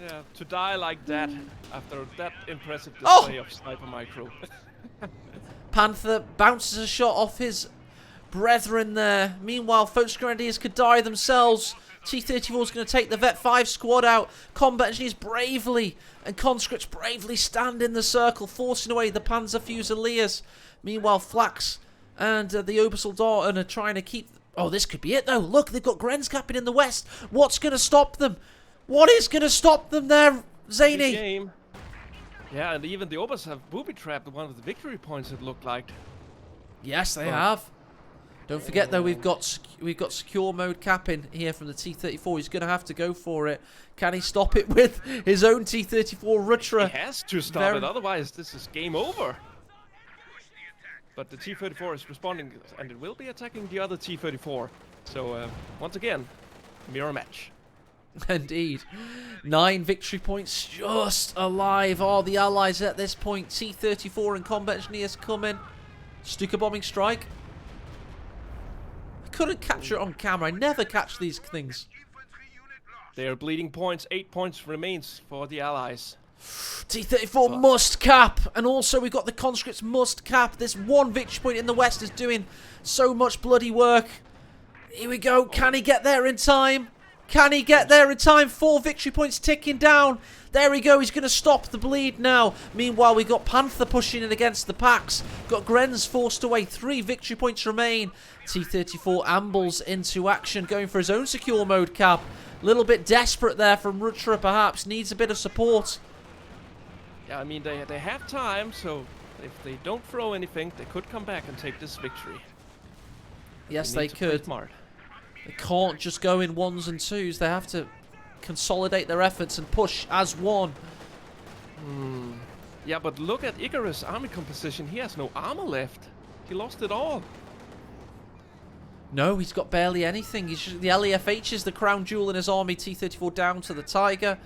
Yeah, to die like that after that impressive display of sniper micro. Panther bounces a shot off his brethren there. Meanwhile, Volksgrenadiers could die themselves. T-34 is going to take the Vet 5 squad out. Combat engineers bravely and conscripts bravely stand in the circle, forcing away the Panzer Fusiliers. Meanwhile, Flax and the Obersoldaten are trying to keep... Oh, this could be it, though. Look, they've got Grenzkappen in the west. What's going to stop them? What is going to stop them there, Zany? Game. Yeah, and even the Obers have booby-trapped one of the victory points, it looked like. Yes, they have. Don't forget, though, we've got secure mode capping here from the T-34. He's going to have to go for it. Can he stop it with his own T-34 Rutra? He has to stop it, otherwise this is game over. But the T-34 is responding, and it will be attacking the other T-34. So, once again, mirror match. Indeed. 9 victory points just alive are the Allies at this point. T-34 and combat engineers come in. Stuka bombing strike. Couldn't capture it on camera. I never catch these things. They are bleeding points. 8 points remains for the Allies. T-34 must cap. And also we've got the conscripts must cap. This one victory point in the west is doing so much bloody work. Here we go. Can he get there in time? Can he get there in time? 4 victory points ticking down. There we go. He's going to stop the bleed now. Meanwhile, we got Panther pushing in against the packs. Got Grenz forced away. 3 victory points remain. T-34 ambles into action, going for his own secure mode cap. A little bit desperate there from Rutra, perhaps. Needs a bit of support. Yeah, I mean, they have time, so if they don't throw anything, they could come back and take this victory. Yes, they could. Smart. They can't just go in 1s and 2s. They have to consolidate their efforts and push as one. Yeah, but look at Icarus' army composition. He has no armor left. He lost it all. No, he's got barely anything. He's just, the LEFH is the crown jewel in his army. T-34 down to the Tiger.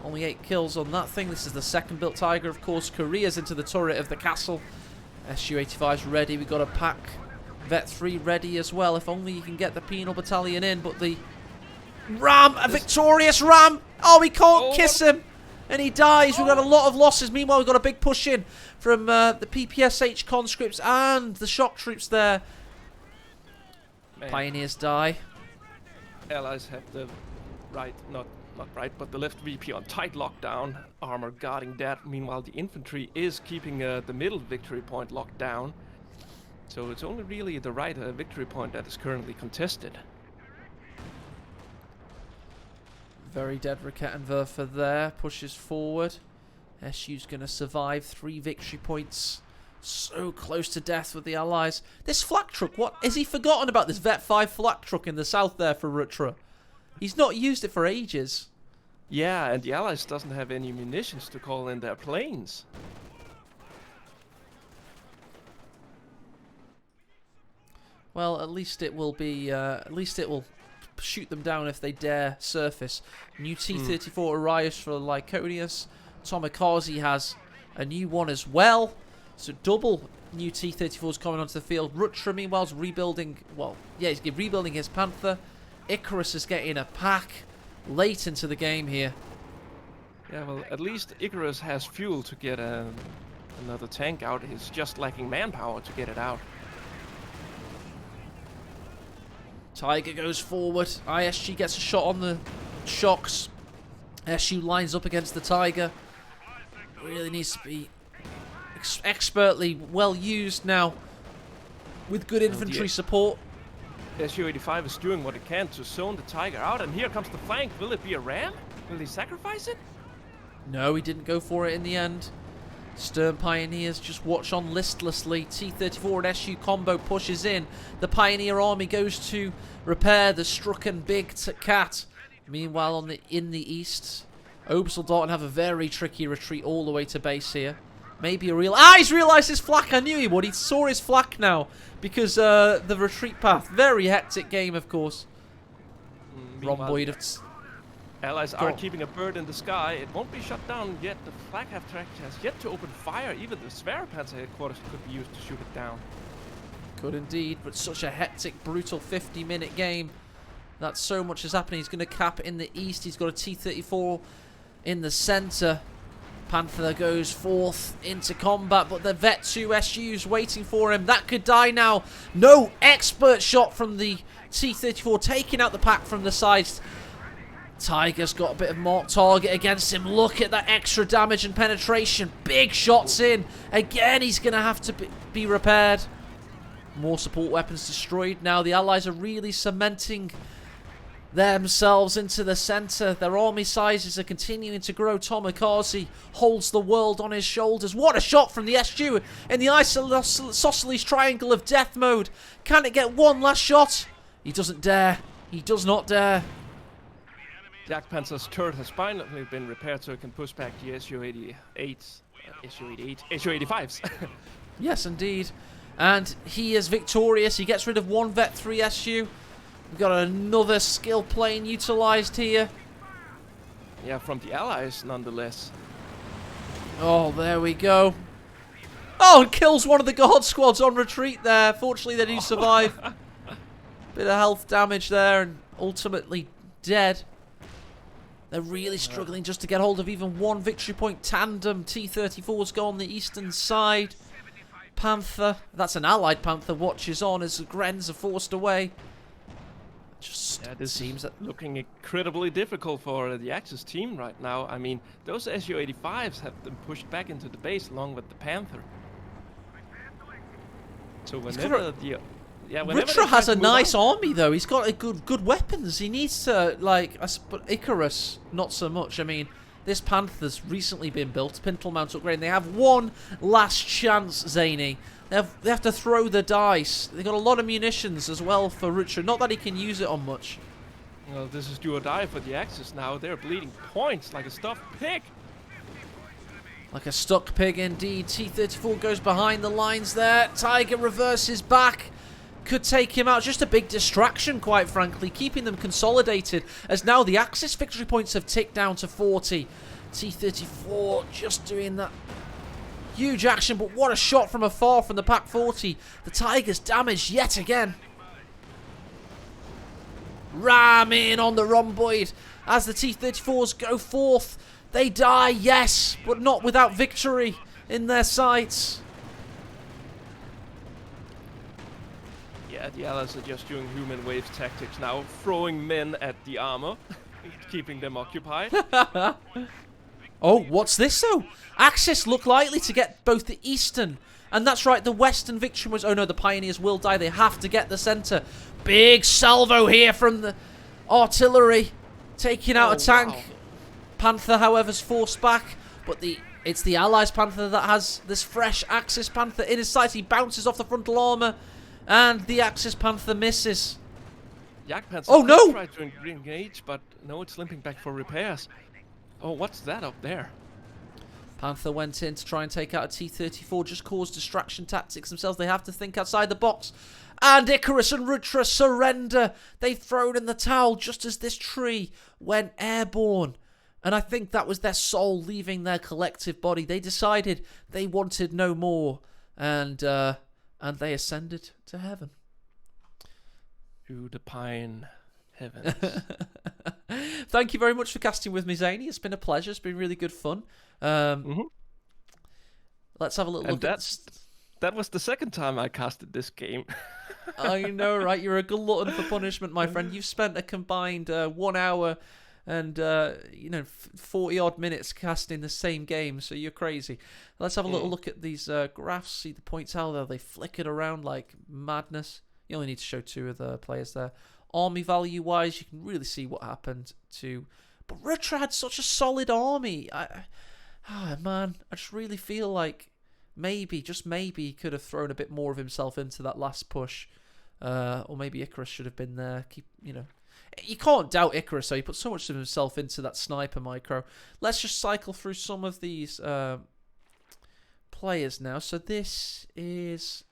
Only 8 kills on that thing. This is the second built Tiger, of course. Korea's into the turret of the castle. SU-85's ready. We've got a pack. Vet 3 ready as well. If only you can get the penal battalion in. But the Ram, a victorious Ram. Oh, he can't kiss him. And he dies. We've got a lot of losses. Meanwhile, we've got a big push in from the PPSH conscripts and the shock troops there. Man. Pioneers die. Allies have the right, not right, but the left VP on tight lockdown, armor guarding that. Meanwhile, the infantry is keeping the middle victory point locked down. So it's only really the right victory point that is currently contested. Very dead Rakettenwerfer there. Pushes forward. SU's going to survive. 3 victory points. So close to death with the Allies. This flak truck, what? Has he forgotten about this Vet 5 flak truck in the south there for Rutra? He's not used it for ages. Yeah, and the Allies doesn't have any munitions to call in their planes. Well, at least it will be. At least it will shoot them down if they dare surface. New T-34 arrives for Lyconius. Tomikaze has a new one as well. So double new T-34s coming onto the field. Rutra, meanwhile, is rebuilding. Well, yeah, he's rebuilding his Panther. Icarus is getting a pack late into the game here. Yeah, well, at least Icarus has fuel to get another tank out. He's just lacking manpower to get it out. Tiger goes forward. ISG gets a shot on the shocks. SU lines up against the Tiger. Really needs to be expertly well used now with good infantry support. SU-85 is doing what it can to zone the Tiger out, and here comes the flank. Will it be a ram? Will he sacrifice it? No, he didn't go for it in the end. Stern Pioneers just watch on listlessly. T-34 and SU combo pushes in. The Pioneer army goes to repair the Strucken Big Cat. Meanwhile, in the east, Obseldarten have a very tricky retreat all the way to base here. Maybe a real... he's realised his flak. I knew he would. He saw his flak now because the retreat path. Very hectic game, of course. Rhomboid of... Allies are keeping a bird in the sky. It won't be shut down yet. The flag half track has yet to open fire. Even the Sverapanzer headquarters could be used to shoot it down. Could indeed, but such a hectic, brutal 50-minute game. That so much is happening. He's going to cap in the east. He's got a T-34 in the centre. Panther goes forth into combat, but the Vet 2 SU's waiting for him. That could die now. No, expert shot from the T-34, taking out the pack from the sides. Tiger's got a bit of marked target against him. Look at that extra damage and penetration. Big shots in. Again, he's going to have to be repaired. More support weapons destroyed. Now the Allies are really cementing themselves into the centre. Their army sizes are continuing to grow. Tomikaze holds the world on his shoulders. What a shot from the SU in the isosceles triangle of death mode. Can it get one last shot? He doesn't dare. He does not dare. The Jagdpanzer's turret has finally been repaired so it can push back the SU-88s. SU-85s. Yes, indeed. And he is victorious. He gets rid of one Vet 3 SU. We've got another skill plane utilised here. Yeah, from the Allies, nonetheless. Oh, there we go. Oh, and kills one of the guard squads on retreat there. Fortunately, they do survive. Bit of health damage there and ultimately dead. They're really struggling just to get hold of even one victory point. Tandem T-34s go on the eastern side. Panther, that's an allied Panther, watches on as the Grens are forced away. Just this seems that looking incredibly difficult for the Axis team right now. I mean, those SU-85s have been pushed back into the base along with the Panther. So whenever Rutra has a nice army though. He's got a good weapons. He needs to but Icarus not so much. I mean, this Panther's recently been built, pintle mount upgrade. And they have one last chance, Zany. They have to throw the dice. They've got a lot of munitions as well for Rutra. Not that he can use it on much. Well, this is do or die for the Axis now. They're bleeding points like a stuffed pig. Like a stuck pig indeed. T-34 goes behind the lines there. Tiger reverses back. Could take him out. Just a big distraction, quite frankly, keeping them consolidated as now the Axis victory points have ticked down to 40. T-34 just doing that huge action, but what a shot from afar from the Pack 40. The Tigers damaged yet again. Ram in on the rhomboid as the T-34s go forth They die, yes, but not without victory in their sights. Yeah, the Allies are just doing human wave tactics now, throwing men at the armor, keeping them occupied. Oh, what's this though? Axis look likely to get both the eastern, and that's right, the western victory was... Oh no, the Pioneers will die. They have to get the center. Big salvo here from the artillery, taking out a tank. Wow. Panther, however, is forced back, but it's the Allies' Panther that has this fresh Axis Panther in his sights. He bounces off the frontal armor, and the Axis Panther misses. Jagdpanzer Oh, no! tried to engage, but no, it's limping back for repairs. Oh, what's that up there? Panther went in to try and take out a T-34, just cause distraction tactics themselves. They have to think outside the box. And Icarus and Rutra surrender. They've thrown in the towel just as this tree went airborne. And I think that was their soul leaving their collective body. They decided they wanted no more. And they ascended to heaven. To the pine heavens. Thank you very much for casting with me, Zany. It's been a pleasure. It's been really good fun. Let's have a little look at... That was the second time I casted this game. I know, right? You're a glutton for punishment, my friend. You've spent a combined 1 hour and 40-odd minutes casting the same game, so you're crazy. Let's have a little look at these graphs. See the points how they flickered around like madness. You only need to show 2 of the players there. Army value-wise, you can really see what happened to... But Rutra had such a solid army. Man, I just really feel like maybe, just maybe, he could have thrown a bit more of himself into that last push. Or maybe Icarus should have been there. You can't doubt Icarus, so he put so much of himself into that sniper micro. Let's just cycle through some of these players now. So this is...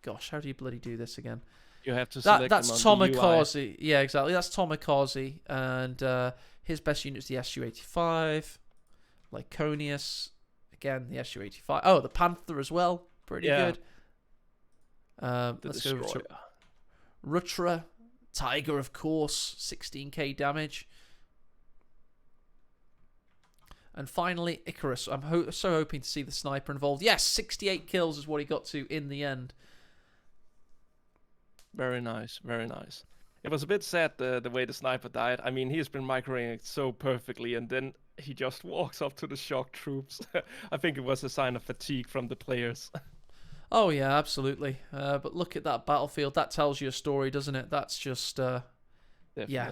Gosh, how do you bloody do this again? You have to select that's them on the UI. Tomikaze. Yeah, exactly. That's Tomikaze. And his best unit is the Su-85. Lyconius. Again, the Su-85. Oh, the Panther as well. Pretty good. Let's go to Rutra. Tiger, of course. 16k damage. And finally, Icarus. I'm so hoping to see the sniper involved. Yes, 68 kills is what he got to in the end. Very nice, very nice. It was a bit sad the way the sniper died. I mean, he's been microing it so perfectly, and then he just walks up to the shock troops. I think it was a sign of fatigue from the players. Oh, yeah, absolutely. But look at that battlefield. That tells you a story, doesn't it? That's just... Definitely. Yeah.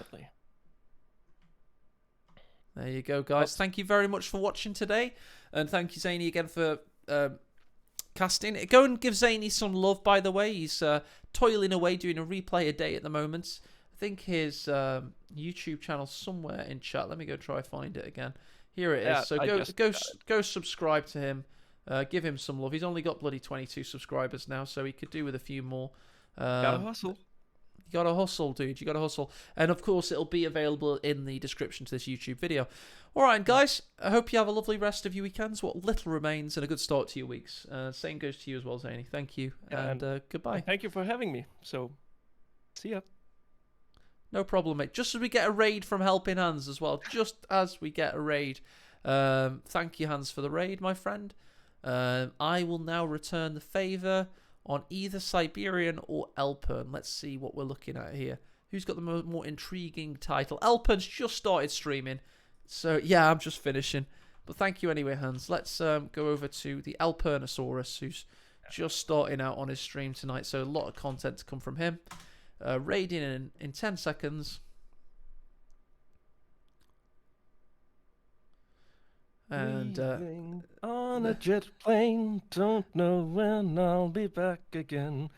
There you go, guys. Thank you very much for watching today. And thank you, Zany, again for casting. Go and give Zany some love, by the way. He's toiling away doing a replay a day at the moment. I think his YouTube channel's somewhere in chat. Let me go try find it again. Here it is. So go subscribe to him. Give him some love. He's only got bloody 22 subscribers now, so he could do with a few more. Gotta hustle. You gotta hustle, dude. You gotta hustle. And of course, it'll be available in the description to this YouTube video. Alright, guys. I hope you have a lovely rest of your weekends, what little remains, and a good start to your weeks. Same goes to you as well, Zany. Thank you, and goodbye. Thank you for having me. So, see ya. No problem, mate. Just as we get a raid from Helping Hands as well. Just as we get a raid. Thank you, Hans, for the raid, my friend. I will now return the favour on either Siberian or Alpern. Let's see what we're looking at here. Who's got the more intriguing title? Alpern's just started streaming. So, yeah, I'm just finishing. But thank you anyway, Hans. Let's go over to the Alpernosaurus, who's just starting out on his stream tonight. So, a lot of content to come from him. Raiding in 10 seconds. And on a jet plane, don't know when I'll be back again.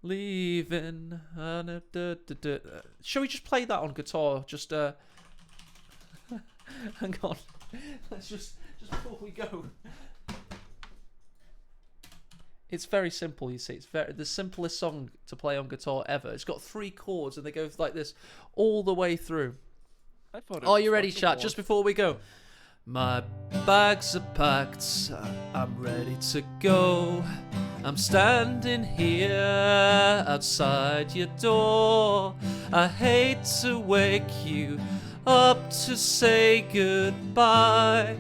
Leaving. Shall we just play that on guitar? Just hang on. Let's just before we go. It's very simple, you see. It's the simplest song to play on guitar ever. It's got 3 chords and they go like this all the way through. Are you ready, chat? Just before we go. My bags are packed, I'm ready to go. I'm standing here outside your door. I hate to wake you up to say goodbye.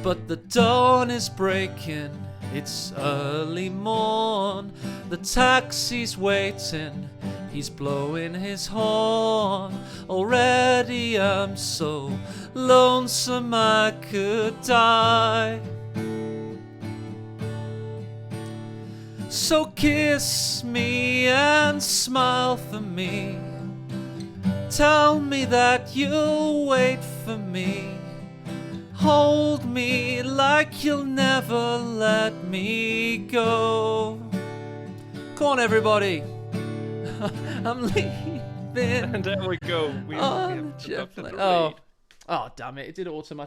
But the dawn is breaking, it's early morn. The taxi's waiting, he's blowing his horn. Already I'm so lonesome I could die. So kiss me and smile for me. Tell me that you'll wait for me. Hold me like you'll never let me go. Come on, everybody. I'm leaving. And there we go. We on have jet conducted plane. the raid. Oh, damn it. It did it automatically.